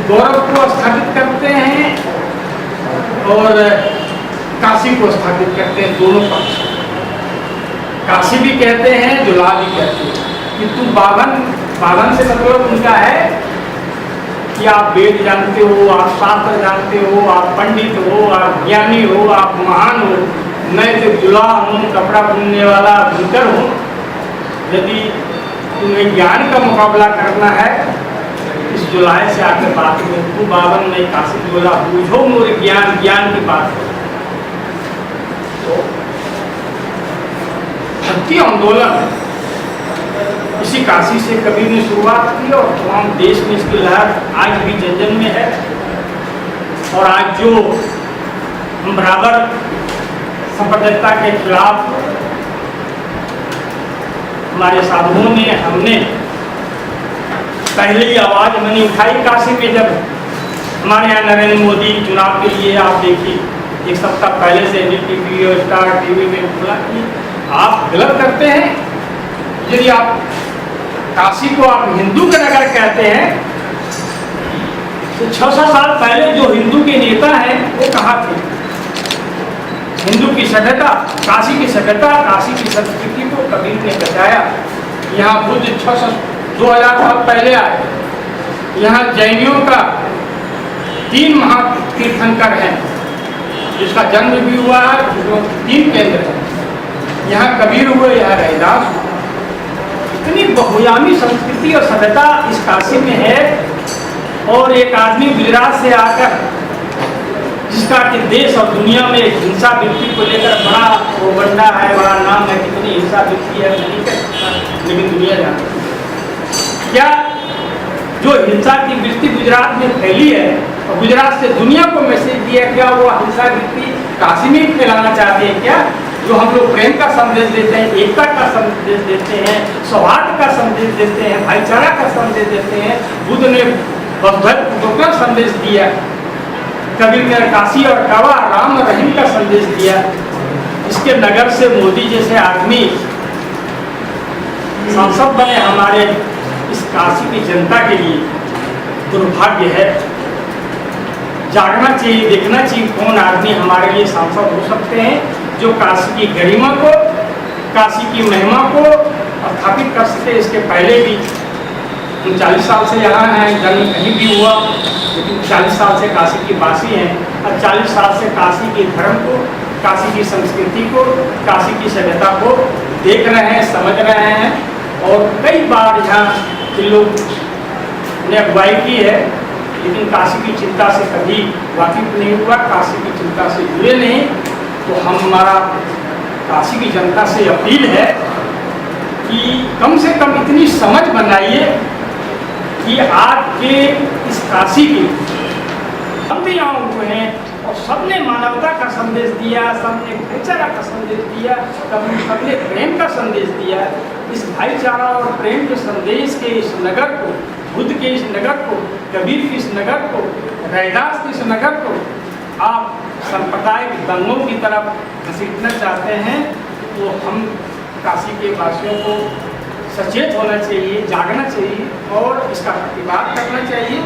गौरव को स्थापित करते हैं और काशी को स्थापित करते हैं, दोनों पक्ष। काशी भी कहते हैं, जुलाहा भी कहते हैं कि तू बाभन बावन से मतलब उनका है कि आप वेद जानते हो, आप शास्त्र जानते हो, आप पंडित हो, आप ज्ञानी हो, आप महान हो। मैं तो जुला हूँ, कपड़ा बुनने वाला बुनकर हूँ। यदि तुम्हें ज्ञान का मुकाबला करना है, इस जुलाई से आकर बात में तू बावन में काशी जुला बूझो मोरे ज्ञान, ज्ञान की बात हो। तो भक्ति आंदोलन इसी काशी से कबीर ने शुरुआत की और तमाम देश में इसकी लहर आज भी जन जन में है। और आज जो हम बराबर सांप्रदायिकता के खिलाफ हमारे साधुओं ने, हमने पहले ही आवाज मैंने उठाई काशी में, जब हमारे यहाँ नरेंद्र मोदी चुनाव के लिए आप देखिए एक सप्ताह पहले से NDTV और स्टार TV में बोला कि आप गलत करते हैं। यदि आप काशी को आप हिंदू का नगर कहते हैं तो 600 साल पहले जो हिंदू के नेता हैं वो कहाँ थे? हिंदू की सभ्यता, काशी की सभ्यता, काशी की संस्कृति को कबीर ने बचाया। यहाँ बुद्ध 2000 साल पहले आए। यहाँ जैनियों का 3 महातीर्थंकर हैं जिसका जन्म भी हुआ है, 3 केंद्र हैं। यहाँ कबीर हुए, यहाँ रैदास हुए। इतनी बहुयामी संस्कृति और सभ्यता इस काशी में है। और एक आदमी गुजरात से आकर जिसका कि देश और दुनिया में हिंसा वृत्ति को लेकर बड़ा प्रोपगंडा है, बड़ा नाम है, कितनी हिंसा वृत्ति है नहीं कह सकता, लेकिन दुनिया जानती है। क्या जो हिंसा की वृत्ति गुजरात में फैली है और गुजरात से दुनिया को मैसेज दिया, क्या वो हिंसा वृत्ति काशी में फैलाना चाहते हैं क्या? जो हम लोग प्रेम का संदेश देते हैं, एकता का संदेश देते हैं, सौहार्द का संदेश देते हैं, भाईचारा का संदेश देते हैं। बुद्ध ने वसुधैव संदेश दिया, कबीर ने काशी और काबा राम रहीम का संदेश दिया। इसके नगर से मोदी जैसे आदमी सांसद बने हमारे इस काशी की जनता के लिए दुर्भाग्य है। जागना चाहिए, देखना चाहिए कौन आदमी हमारे लिए सांसद हो सकते हैं जो काशी की गरिमा को, काशी की महिमा को स्थापित कर सके। इसके पहले भी 40 साल से यहाँ हैं, जन्म कहीं भी हुआ, लेकिन 40 साल से काशी की वासी हैं और 40 साल से काशी के धर्म को, काशी की संस्कृति को, काशी की सभ्यता को देख रहे हैं, समझ रहे हैं। और कई बार यहाँ के लोग ने अगुवाई की है, लेकिन काशी की चिंता से कभी वाकिफ नहीं हुआ, काशी की चिंता से जुड़े नहीं। तो हमारा काशी की जनता से अपील है कि कम से कम इतनी समझ बनाइए कि आपके इस काशी के हम भी यहाँ हुए हैं और सबने मानवता का संदेश दिया, सबने भाईचारा का संदेश दिया, सबने प्रेम का संदेश दिया। इस भाईचारा और प्रेम के संदेश के इस नगर को, बुद्ध के इस नगर को, कबीर के इस नगर को, रैदास के इस नगर को आप सांप्रदायिक दंगों की तरफ घसीटना चाहते हैं, तो हम काशी के वासियों को सचेत होना चाहिए, जागना चाहिए और इसका प्रतिवाद करना चाहिए।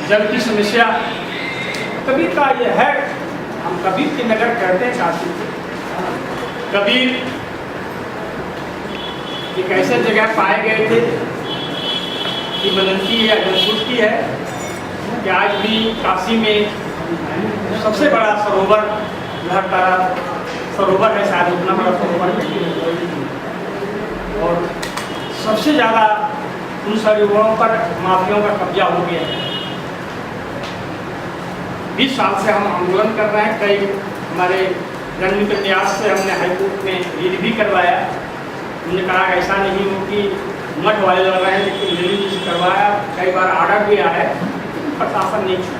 जल की समस्या कबीर का ये है, हम कबीर के नगर कहते हैं काशी को। कबीर एक ऐसे जगह पाए गए थे कि बनंती है, संस्कृति है कि आज भी काशी में सबसे बड़ा सरोवर लहरतारा सरोवर है, शायद उतना बड़ा सरोवर है। और सबसे ज़्यादा उन सरोवरों पर माफियों का कब्जा हो गया है। 20 साल से हम आंदोलन कर रहे हैं। कई हमारे रणनीतिक प्रयास से हमने हाईकोर्ट में रीड भी करवाया। हमने कहा ऐसा नहीं हो कि मठ वाले लग रहे हैं, लेकिन रिलीज करवाया, कई बार आर्डर भी आया है, प्रशासन नहीं छूटा।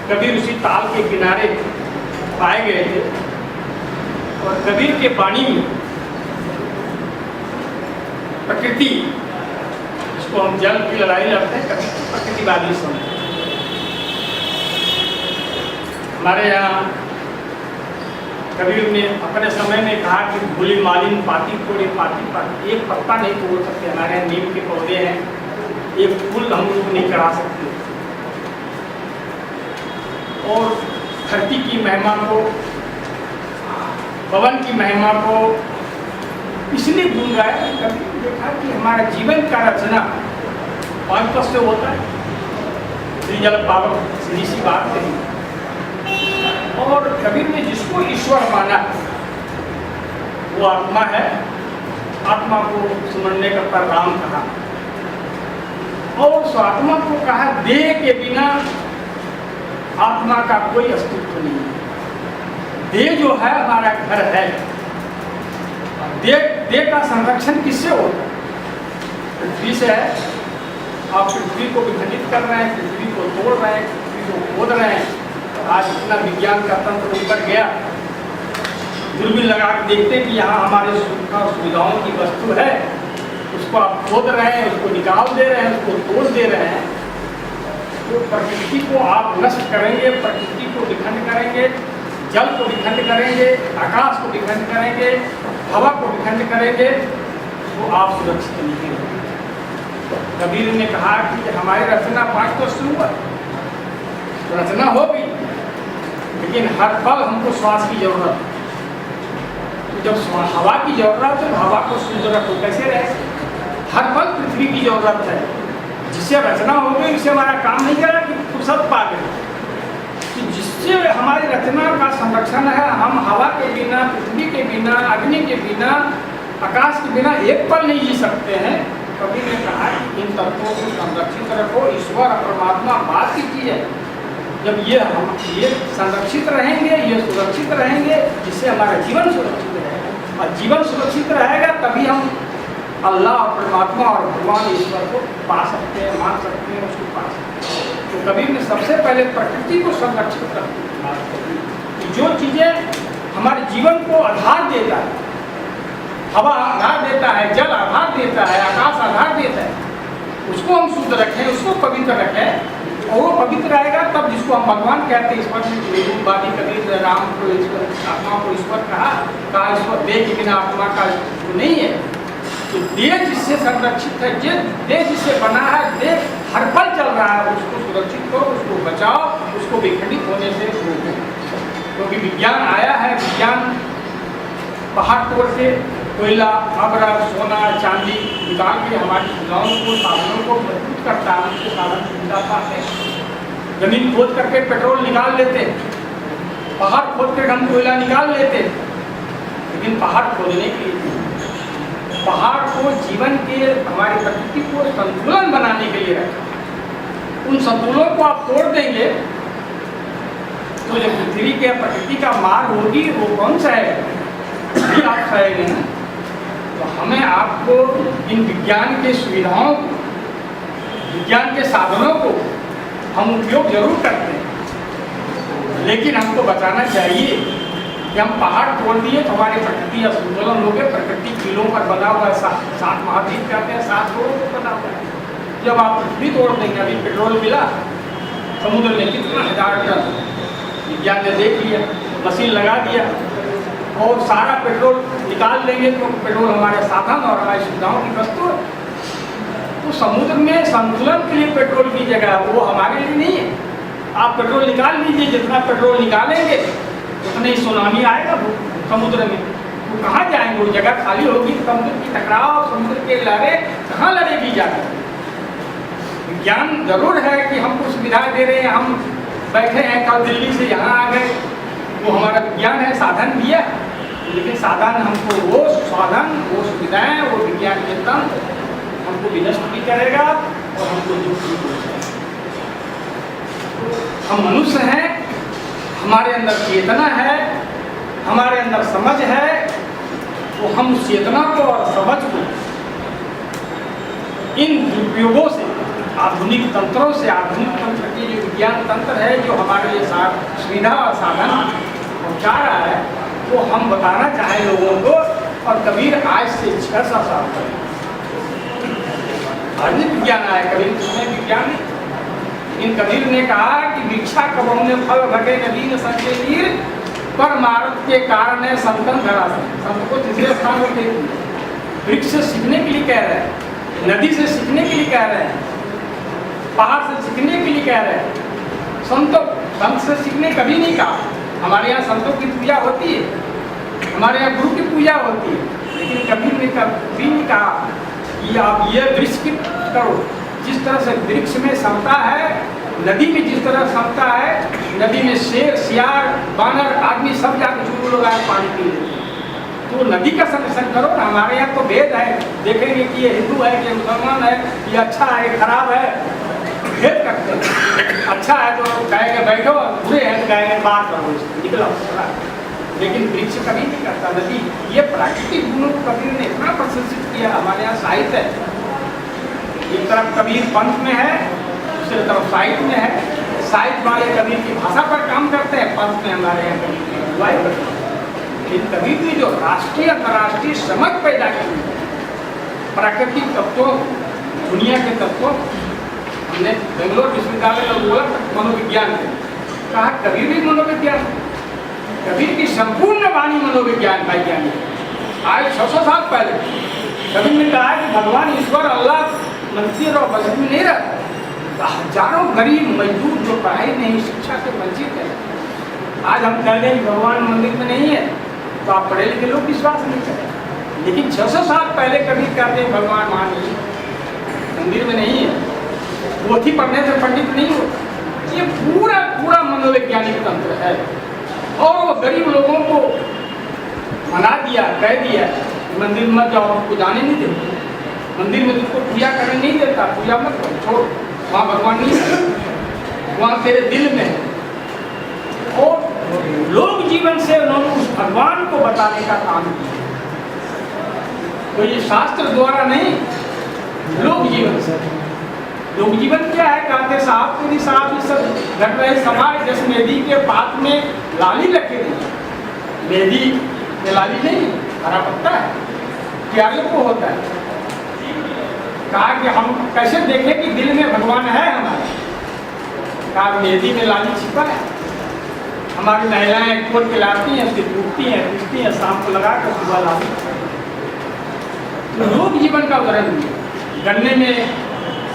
कबीर उसी ताल के किनारे पाए गए थे और कबीर के पानी में प्रकृति, इसको हम जल की लड़ाई लड़ते हैं, प्रकृतिवादी समय। हमारे यहाँ कबीर ने अपने समय में कहा कि भूली मालिन पाती तोड़े पाती पाती, एक पत्ता नहीं तोड़ सकते। हमारे यहाँ नीम के पौधे हैं, एक फूल हम लोग नहीं चढ़ा सकते। और धरती की महिमा को, पवन की महिमा को, इसलिए गुण गाया कि कभी देखा कि हमारा जीवन का रचना 5 तत्व से होता है। श्री जल पावक सीधी सी बात कही। और कबीर ने जिसको ईश्वर माना वो आत्मा है। आत्मा को सुमरने का राम कहा और उस आत्मा को कहा देह के बिना आत्मा का कोई अस्तित्व नहीं है। देह जो है हमारा घर है। देह का संरक्षण किससे होता है? पृथ्वी से है। आप पृथ्वी को विखंडित कर रहे हैं, पृथ्वी को तोड़ रहे हैं, पृथ्वी को खोद रहे हैं। आज इतना विज्ञान का तंत्र ऊपर गया, दूरबीन लगा के देखते हैं कि यहाँ हमारे सुख और सुविधाओं की वस्तु है, उसको आप खोद रहे हैं, उसको निकाल दे रहे हैं, उसको तोड़ दे रहे हैं। तो प्रकृति को आप नष्ट करेंगे, प्रकृति को विखंड करेंगे, जल को विखंड करेंगे, आकाश को विखंड करेंगे, हवा को विखंड करेंगे, तो आप सुरक्षित नहीं होंगे। कबीर ने कहा कि हमारी रचना 5 तो शुरू है, रचना होगी, लेकिन हर पल हमको श्वास की जरूरत है। तो जब हवा की जरूरत है, हवा को जरूरत हो कैसे रहे? हर पल पृथ्वी की जरूरत है। जिससे रचना हो गई उससे हमारा काम नहीं करा कि फुर्सत पा गए। कि जिससे हमारी रचना का संरक्षण है, हम हवा के बिना, पृथ्वी के बिना, अग्नि के बिना, आकाश के बिना एक पल नहीं जी सकते हैं। कबीर ने कहा कि इन तत्वों को संरक्षित रखो। ईश्वर और परमात्मा बात की चीज है। जब ये संरक्षित रहेंगे, ये सुरक्षित रहेंगे, जिससे हमारा जीवन सुरक्षित रहेगा। और जीवन सुरक्षित रहेगा तभी हम अल्लाह और परमात्मा और भगवान ईश्वर को पा सकते हैं, मान सकते हैं, उसको पा सकते हैं। तो कबीर ने सबसे पहले प्रकृति को संरक्षित करती। जो चीज़ें हमारे जीवन को आधार देता है, हवा आधार देता है, जल आधार देता है, आकाश आधार देता है, उसको हम शुद्ध रखें, उसको पवित्र रखें। और वो पवित्र रहेगा तब जिसको हम भगवान कहते हैं। ईश्वर बादी कबीर राम को ईश्वर, आत्मा को ईश्वर कहा ईश्वर देह के बिना आत्मा का नहीं है। तो देह जिससे संरक्षित है, देह जिससे बना है, देह हर पल चल रहा है, उसको सुरक्षित करो, उसको बचाओ, उसको विखंडित होने से रोको। क्योंकि विज्ञान आया है, विज्ञान पहाड़ तोड़ के कोयला, अबरक, सोना, चांदी निकाल के हमारी सुविधाओं को, साधनों को मजबूत करता है, उसके साधन सुविधा पाते हैं। जमीन खोद करके पेट्रोल निकाल लेते, पहाड़ खोद के हम कोयला निकाल लेते। लेकिन पहाड़ खोदने के लिए, पहाड़ को जीवन के, हमारी प्रकृति को संतुलन बनाने के लिए रखा। उन संतुलन को आप तोड़ देंगे तो जो पृथ्वी के प्रकृति का मार होगी वो कौन सहेगा? आप सहेंगे ना। तो हमें आपको इन विज्ञान के सुविधाओं को, विज्ञान के साधनों को हम उपयोग जरूर करते हैं, लेकिन हमको बचाना चाहिए कि हम पहाड़ तोड़ दिए तो हमारी प्रकृति असंतुलन हो गए। प्रकृति किलों पर बना हुआ है, 7 महाद्वीप कहते हैं, 7 करोड़ पर बना हुआ है। जब आप पृथ्वी तोड़ देंगे, अभी पेट्रोल मिला समुद्र में कितना 1000 टन, विज्ञान ने देख लिया, मशीन लगा दिया और सारा पेट्रोल निकाल देंगे तो पेट्रोल हमारे साधन और हमारी सुविधाओं की वस्तु है। तो समुद्र में संतुलन के लिए पेट्रोल की जगह वो हमारे लिए नहीं है। आप पेट्रोल निकाल लीजिए, जितना पेट्रोल निकालेंगे उतने ही सुनामी आएगा समुद्र में। तो कहाँ जाएंगे? वो जगह खाली होगी, समुद्र की टकराव, समुद्र के लहरें कहाँ लड़ेगी जाकर? विज्ञान जरूर है कि हमको सुविधा दे रहे हैं, हम बैठे हैं, कल दिल्ली से यहाँ आ गए, वो हमारा विज्ञान है, साधन दिया। लेकिन साधन हमको, वो साधन, वो सुविधाएं, वो विज्ञान के तंत्र हमको विनष्ट भी करेगा और हमको दुख भी पहुंचाएगा। हम मनुष्य हैं, हमारे अंदर चेतना है, हमारे अंदर समझ है, तो हम उस चेतना को और समझ को इन दुरुपयोगों से, आधुनिक तंत्रों से, आधुनिक तंत्र के जो विज्ञान तंत्र है जो हमारे लिए सुविधा और साधन पहुँचा रहा है, वो हम बताना चाहें लोगों को। और कबीर आज से 600 साल पहले आधुनिक विज्ञान आया, कबीर उसमें विज्ञान नहीं। इन कबीर ने कहा कि भिक्षा कबों में फल भटे नदी न संजय नीर, पर मारत के कारण है संतन धरा। संत को तीसरे स्थान पर थे। वृक्ष से सीखने के लिए कह रहे हैं, नदी से सीखने के लिए कह रहे हैं, पहाड़ से सीखने के लिए कह रहे हैं। संत से सीखने कभी नहीं कहा। हमारे यहाँ संतों की पूजा होती है, हमारे यहाँ गुरु की पूजा होती है, लेकिन कबीर ने कभी नहीं कहा कि आप ये वृक्ष की करो। जिस तरह से वृक्ष में समता है, नदी में जिस तरह समता है, नदी में शेर, सियार, बानर, आदमी सब जाकर चूरू लगाए पानी पी लेते हैं। तो नदी का संरक्षण करो ना। हमारे यहाँ तो भेद है, देखेंगे कि ये हिंदू है, कि मुसलमान है, ये अच्छा है, ये खराब है, भेद करते हैं। अच्छा है तो कहेंगे बैठो, बुरे हैं तो कहेंगे बात करो, निकलो। लेकिन वृक्ष कभी नहीं करता। नदी, ये प्राकृतिक गुणों को कबीर ने इतना प्रशंसित किया। हमारे यहाँ साहित्य है, एक तरफ कबीर पंथ में है, दूसरी तरफ साहित्य में है। साहित्य वाले कबीर की भाषा पर काम करते हैं, पंथ में हमारे यहाँ कबीर की अगुवाई करते हैं। लेकिन कबीर ने जो राष्ट्रीय अंतर्राष्ट्रीय समझ पैदा की, प्राकृतिक तत्वों, दुनिया के तत्वों, हमने बेंगलोर विश्वविद्यालय में बोला मनोविज्ञान कहा, कबीर भी मनोविज्ञान। कबीर की संपूर्ण वाणी मनोविज्ञान वैज्ञानिक। आज 600 साल पहले कबीर ने कहा कि भगवान ईश्वर अल्लाह मंदिर और मस्जिद में नहीं रहता। हजारों गरीब मजदूर जो पढ़ाई नहीं, शिक्षा से वंचित है, आज हम कह दें कि भगवान मंदिर में नहीं है तो आप पढ़े लिखे लोग विश्वास नहीं करें। लेकिन 600 साल पहले कबीर कहते हैं भगवान वहाँ नहीं, मंदिर में नहीं है, पोथी पढ़ने से पंडित नहीं होता। ये पूरा पूरा मनोवैज्ञानिक तंत्र है। और वो गरीब लोगों को मना दिया, कह दिया मंदिर मत जाओ, आपको जाने नहीं देते, मंदिर में तुझको पूजा करने नहीं देता, पूजा मत करो, छोड़, वहाँ भगवान नहीं है, वहाँ तेरे दिल में है। और लोक जीवन से उन्होंने उस भगवान को बताने का काम किया। तो ये शास्त्र द्वारा नहीं, लोक जीवन से। लोक जीवन क्या है? कहते साहब पूरी साहब इस सब घट रहे समाज, जैसे मेहंदी के पात में लाली लगे नहीं, मेहंदी में लाली नहीं, हरा पत्ता है, प्यारे को होता है। कहा कि हम कैसे देखें कि दिल में भगवान है हमारे? कहा मेहंदी में लाली छिपा है। हमारी महिलाएं खोल के लाती हैं, उसकी टूटती हैं, पीसती हैं, शाम को लगा कर सुबह लाती। तो लोक जीवन का उदाहरण गन्ने में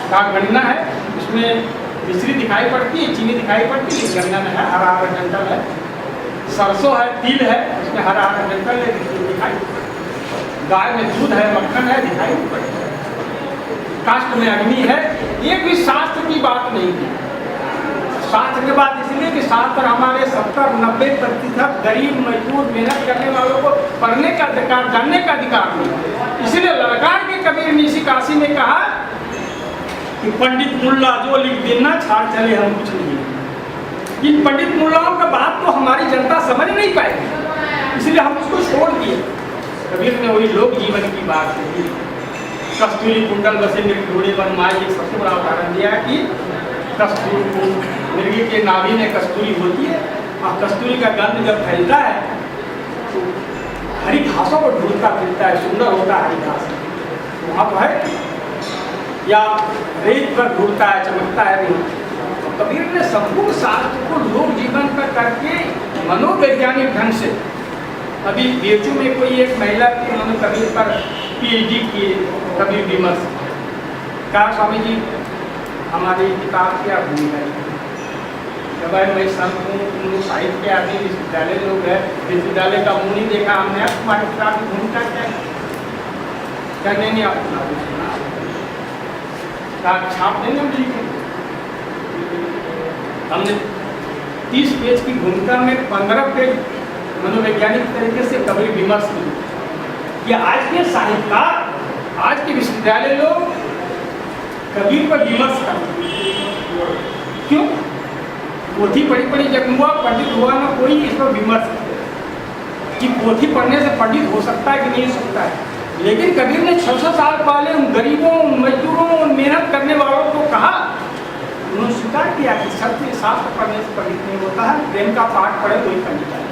का गन्ना है, उसमें मिश्री दिखाई पड़ती है, चीनी दिखाई पड़ती है, गन्ना में है हरा हरा डंठल है। सरसों है, तिल है, उसमें हरा हरा डंठल है, दिखाई। गाय में दूध है, मक्खन है, दिखाई पड़ता है। काष्ठ में अग्नि है। एक भी शास्त्र की बात नहीं की। शास्त्र की बात इसलिए कि शास्त्र हमारे 70-90% गरीब मजदूर मेहनत करने वालों को पढ़ने का अधिकार, जानने का अधिकार नहीं। इसलिए ललकार के कबीर ने इसी काशी में कहा कि पंडित मुल्ला जो लिख देना छाड़ चले, हम कुछ नहीं। इन पंडित मुल्लाओं का बात तो हमारी जनता समझ नहीं पाएगी, इसलिए हम उसको छोड़ दिए। कबीर ने वही लोक जीवन की बात की। कस्तूरी कुंडल बसे मृग पर माई, एक सबसे बड़ा उदाहरण दिया कि कस्तूरी मृग के नाभि में कस्तूरी होती है, और कस्तूरी का गंध जब फैलता है तो हरी घासों को ढूंढता फिरता है, सुंदर होता है हरी घास, वहाँ तो है, या रेत पर ढूंढता है, चमकता है रेत। तो कबीर ने संपूर्ण शास्त्र को लोक जीवन पर करके मनोवैज्ञानिक ढंग से, अभी बीएचयू में कोई एक महिला थी, उन्होंने कबीर पर पीएचडी की, कबीर विमर्श। कहा स्वामी जी हमारी किताब क्या भूमिका है? जब मैं संत हूँ, तुम लोग साहित्य के आदमी, विश्वविद्यालय लोग हैं, विश्वविद्यालय का मुँह नहीं देखा हमने, तुम्हारी किताब की भूमिका क्या है? कहने नहीं आपको छाप देंगे हम लिखेंगे। हमने 30 पेज की भूमिका में 15 पेज मनोवैज्ञानिक तरीके से कबीर विमर्श की कि आज के साहित्यकार, आज के विश्वविद्यालय लोग कबीर पर विमर्श करते। क्यों? पोथी पढ़ी पढ़ी जब हुआ, पंडित हुआ ना कोई इस पर विमर्श कि पोथी पढ़ने से पंडित हो सकता है कि नहीं हो सकता है। लेकिन कबीर ने 600 साल पहले उन गरीबों, उन मजदूरों, उन मेहनत करने वालों को कहा, उन्होंने स्वीकार किया कि सत्य शास्त्र पढ़ने से पंडित नहीं होता है, प्रेम का पाठ पढ़े कोई पंडित है।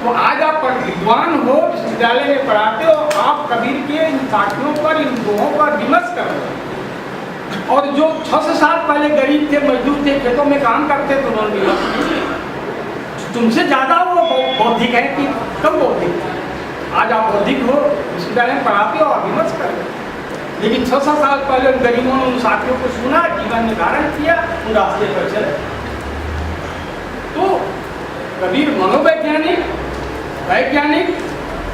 तो आज आप विद्वान हो, विश्वविद्यालय में पढ़ाते हो, आप कबीर के इन साथियों पर, इन दोहों पर विमर्श कर रहे हो। और जो 600 साल पहले गरीब थे, मजदूर थे, खेतों में काम करते थे, उन्होंने विमर्श। तुमसे ज़्यादा वो बौद्धिक है कि कम बौद्धिक? आज आप बौद्धिक हो, विश्वविद्यालय में पढ़ाते हो और विमर्श कर रहे हो। लेकिन 600 साल पहले उन गरीबों ने उन साथियों को सुना, जीवन निर्धारण किया, उन रास्ते पर चले। तो कबीर मनोवैज्ञानिक, वैज्ञानिक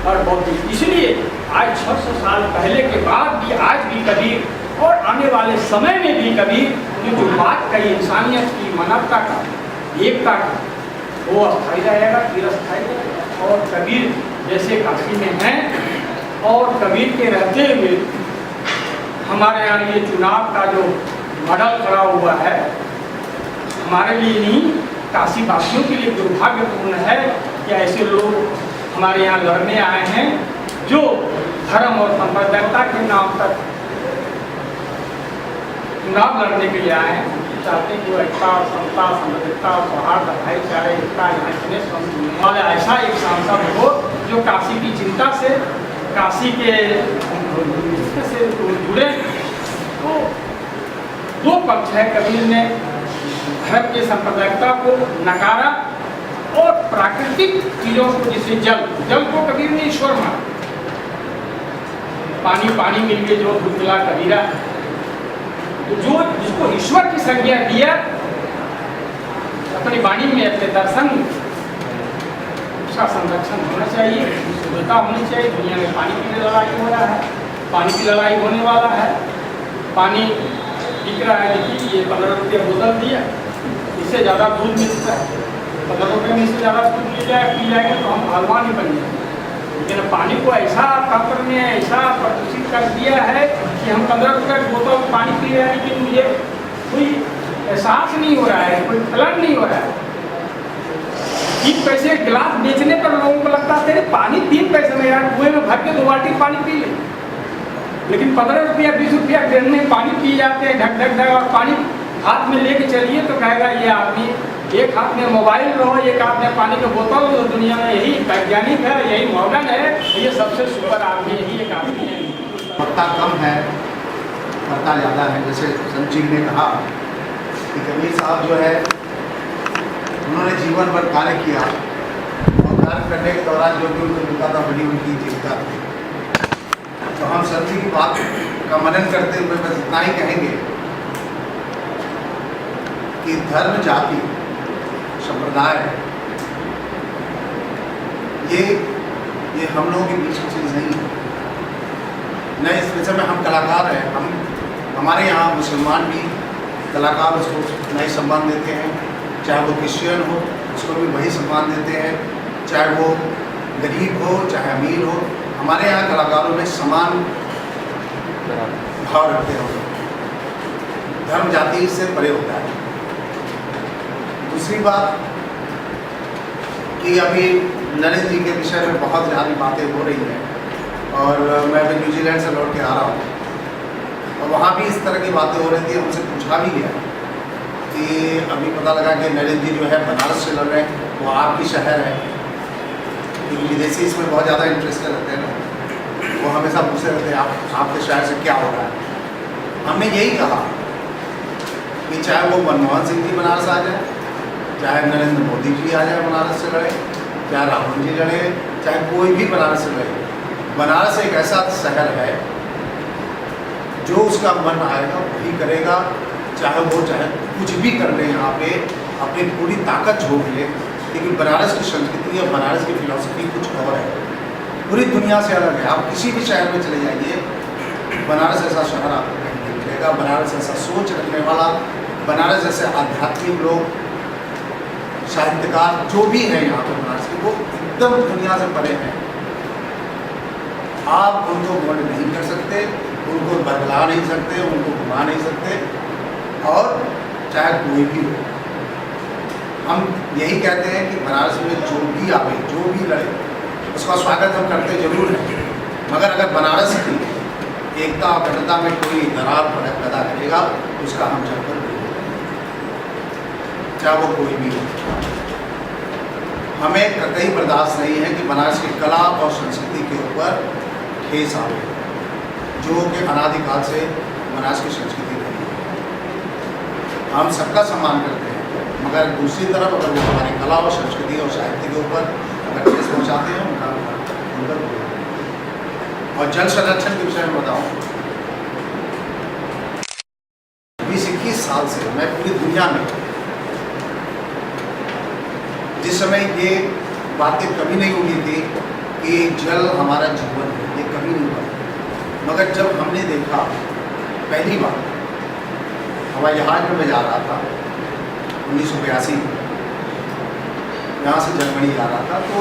और बौद्धिक। इसलिए आज 600 साल पहले के बाद भी आज भी कबीर और आने वाले समय में भी कबीर ने जो बात कही इंसानियत की, मानवता का, एकता का, वो अस्थायी रहेगा, चिरस्थायी रहेगा। और कबीर जैसे काशी में हैं और कबीर के रहते हुए हमारे यहाँ ये चुनाव का जो मॉडल खड़ा हुआ है, हमारे लिए नहीं काशी वासियों के लिए दुर्भाग्यपूर्ण है कि ऐसे लोग हमारे यहाँ लड़ने आए हैं जो धर्म और संप्रदायता के नाम पर चुनाव लड़ने के लिए आए हैं। चाहते हैं कि वो एकता, समता, समृद्धता, सौहार्द, भाईचारे, एकता यहाँ इतने समझ और ऐसा एक सांसद हो जो काशी की चिंता से, काशी के से जुड़े। तो दो पक्ष है, कबीर ने धर्म के सांप्रदायिकता को नकारा और प्राकृतिक चीजों को, जैसे जल को कबीर ने ईश्वर माना। पानी मिल गए जो दुर्मिला कबीरा, तो जो जिसको ईश्वर की संज्ञा दिया अपनी वाणी में, अपने दर्शन, उसका संरक्षण होना चाहिए, शुद्धता होनी चाहिए। दुनिया में पानी की लड़ाई हो रहा है, पानी की लड़ाई होने वाला है। पानी बिक रहा है, देखिए ये 15 रुपये बोतल दिया, इससे ज़्यादा दूध मिलता है। 15 रुपये में इससे ज़्यादा दूध पी जाएगा तो हम भगवान ही बन जाएंगे। लेकिन पानी को ऐसा तंत्र ने ऐसा प्रदूषित कर दिया है कि हम 15 रुपये की बोतल पानी पी रहे हैं, लेकिन मुझे कोई एहसास नहीं हो रहा है, कोई फलन नहीं हो रहा है। 3 पैसे गिलास बेचने पर लोगों को लगता है पानी 3 पैसे में, यार कुएं में भर के 2 बाल्टी पानी पी ले। लेकिन 15 रुपया 20 रुपया ट्रेन में पानी पी जाते हैं, ढक ढक ढक, और पानी हाथ में लेके चलिए तो कहेगा ये आदमी, एक हाथ में मोबाइल रहो, एक हाथ में पानी की बोतल। दुनिया में यही वैज्ञानिक है, यही मॉडर्न है, ये सबसे सुपर आदमी, यही एक आदमी है। पत्ता कम है, पत्ता ज़्यादा है। जैसे संत जी ने कहा कि कबीर साहब जो है उन्होंने जीवन भर कार्य किया और कार्य करने के दौरान जो भी उनको मिलता था बड़ी उनकी जीविका थी। तो हम संत जी की बात का मनन करते हुए बस इतना ही कहेंगे कि धर्म, जाति, संप्रदाय ये हम लोगों के बीच की चीज़ नहीं है। न इस विषय में हम कलाकार हैं, हमारे यहाँ मुसलमान भी कलाकार उसको नए सम्मान देते हैं, चाहे वो क्रिश्चियन हो उसको भी वही सम्मान देते हैं, चाहे वो गरीब हो चाहे अमीर हो। हमारे यहाँ कलाकारों में समान भाव रखते हैं, धर्म जाति से परे होता है। दूसरी बात कि अभी नरेंद्र जी के विषय में बहुत ज़्यादा बातें हो रही हैं और मैं भी न्यूजीलैंड से लौट के आ रहा हूँ और वहाँ भी इस तरह की बातें हो रही थी। हमसे पूछा भी गया कि अभी पता लगा कि नरेंद्र जी जो है बनारस से लड़ रहे हैं, वो आपकी शहर है, क्योंकि विदेशी इसमें बहुत ज़्यादा इंटरेस्टेड रहते हैं ना, वो हमेशा पूछते रहते हैं आपके शहर से क्या हो रहा है। हमने यही कहा कि चाहे वो मनमोहन सिंह जी बनारस आ जाए, चाहे नरेंद्र मोदी जी आ जाए बनारस से लड़े, चाहे राहुल जी लड़े, चाहे कोई भी बनारस से लड़े, बनारस एक ऐसा शहर है जो उसका मन आएगा वही करेगा, चाहे कुछ भी कर ले, यहाँ पे अपनी पूरी ताकत झोंक ले। लेकिन बनारस की संस्कृति और बनारस की फिलॉसफी कुछ और है, पूरी दुनिया से अलग है। आप किसी भी शहर में चले जाइए, बनारस ऐसा शहर आपको कहीं नहीं मिलेगा। बनारस ऐसा सोच रखने वाला, बनारस जैसे आध्यात्मिक लोग, साहित्यकार जो भी हैं यहाँ पर बनारस के, वो एकदम दुनिया से परे हैं। आप उनको मोल्ड नहीं कर सकते, उनको बदला नहीं सकते, उनको घुमा नहीं सकते, और चाहे कोई भी हो। हम यही कहते हैं कि बनारस में जो भी आवे, जो भी लड़े, उसका स्वागत हम करते जरूर हैं, मगर अगर बनारस की एकता और अखंडता में कोई दरार पैदा करेगा उसका हम जरूर, चाहे वो कोई भी हो। हमें कतई बर्दाश्त नहीं है कि बनारस की कला और संस्कृति के ऊपर ठेस आवे, जो कि अनादिकाल से बनारस की संस्कृति रही है। हम सबका सम्मान करते हैं, मगर दूसरी तरफ अगर वो हमारी कला और संस्कृति और साहित्य के ऊपर अगर ठेस पहुँचाते हैं उनका और जल संरक्षण के विषय में बताऊँ, 20-21 साल से मैं पूरी दुनिया में, जिस समय ये बातें कभी नहीं हुई थी कि जल हमारा जीवन है, ये कभी नहीं हुआ। मगर जब हमने देखा पहली बार हवाई जहाज में मैं जा रहा था 1982 में, यहाँ से जर्मनी जा रहा था, तो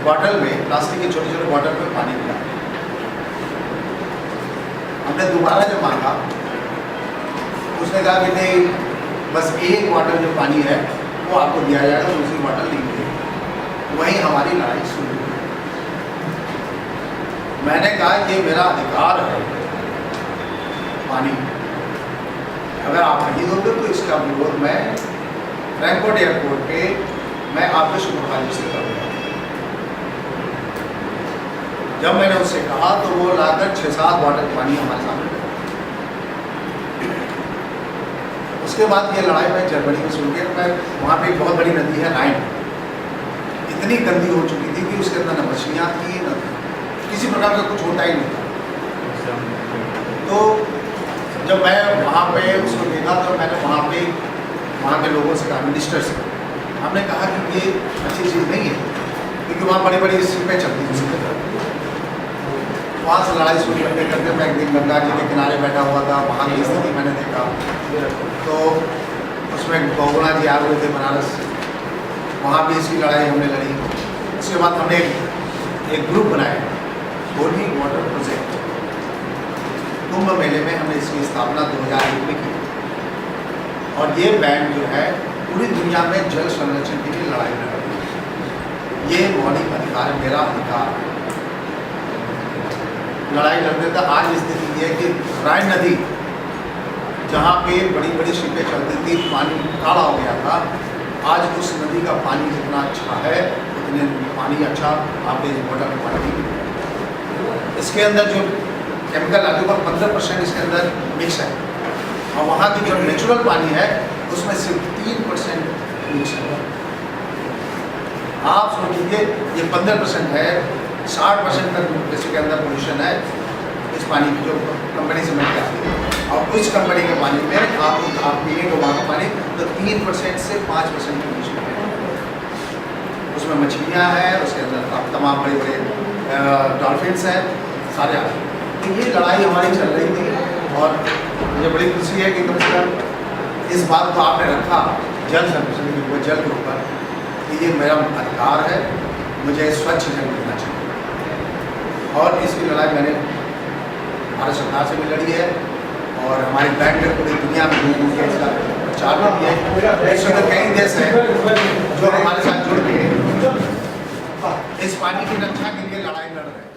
बॉटल में प्लास्टिक के छोटे छोटे बॉटल में पानी मिला। हमने दोबारा जब मांगा, उसने कहा कि नहीं, बस एक बॉटल जो पानी है वो आपको दिया जाएगा, दूसरी बॉटल नहीं मिलेगी। वहीं हमारी लड़ाई शुरू हुई। मैंने कहा ये मेरा अधिकार है पानी, अगर आप नहीं दोगे तो इसका विरोध मैं फ्रैंकफर्ट एयरपोर्ट पे मैं आपके सुपरवाइजर से करूँगा। जब मैंने उससे कहा तो वो लाकर 6-7 बॉटल पानी हमारे सामने रखा। उसके बाद ये लड़ाई मैं जर्मनी में सुन के, मैं वहाँ पे एक बहुत बड़ी नदी है राइन, इतनी गंदी हो चुकी थी कि उसके अंदर न मछलियाँ थी, न किसी प्रकार का कुछ होता ही नहीं था। तो जब मैं वहाँ पे उसको देखा तो मैंने वहाँ के लोगों से कहा, मिनिस्टर से, हमने कहा कि ये अच्छी चीज़ नहीं है, क्योंकि वहाँ बड़ी बड़ी शिपें चलती थी। वहाँ से लड़ाई शुरू करते करते मैं एक दिन गंगा जी के किनारे बैठा हुआ था, वहाँ की स्थिति मैंने देखा, तो उसमें बहुगुणा जी आ गए थे बनारस, वहाँ भी इसकी लड़ाई हमने लड़ी। उसके बाद हमने एक ग्रुप बनाया, होली वाटर प्रोजेक्ट। कुंभ मेले में हमने इसकी स्थापना 2001 में की, और ये बैंड जो है पूरी दुनिया में जल संरक्षण के लिए लड़ाई लड़ रही है। ये मौलिक अधिकार है, मेरा अधिकार है लड़ाई लड़ने का। आज स्थिति ये है कि राइन नदी, जहाँ पे बड़ी बड़ी शिपें चलती थी, पानी काला हो गया था, आज उस नदी का पानी जितना अच्छा है उतने पानी अच्छा आपके इस बोतल में पानी नहीं। इसके अंदर जो केमिकल लगभग 15% इसके अंदर मिक्स है, और वहाँ की जो नेचुरल पानी है उसमें सिर्फ 3% मिक्स है। आप सोच लीजिए ये 15% है, 60% तक इसके अंदर पोल्यूशन है इस पानी की जो कंपनी से मिलकर आती है। और उस कंपनी के पानी में आप पिएंगे वहाँ का पानी तो 3% से 5% के बीच में है। उसमें मछलियाँ हैं, उसके अंदर तमाम बड़े बड़े डॉल्फिन्स हैं, सारे आ रहे हैं। तो ये लड़ाई हमारी चल रही थी, और मुझे बड़ी खुशी है कि कम से कम इस बात को आपने रखा जल संरक्षण के ऊपर, जल के ऊपर, कि ये मेरा अधिकार है, मुझे स्वच्छ जल मिलना चाहिए। और इसकी लड़ाई मैंने भारत सरकार से भी लड़ी है, और हमारी बैंक ने पूरी दुनिया में घूम के इसका प्रचार भी किया है। विश्व के कई देश हैं जो हमारे साथ जुड़ के इस पानी की रक्षा के लिए लड़ाई लड़ रहे हैं।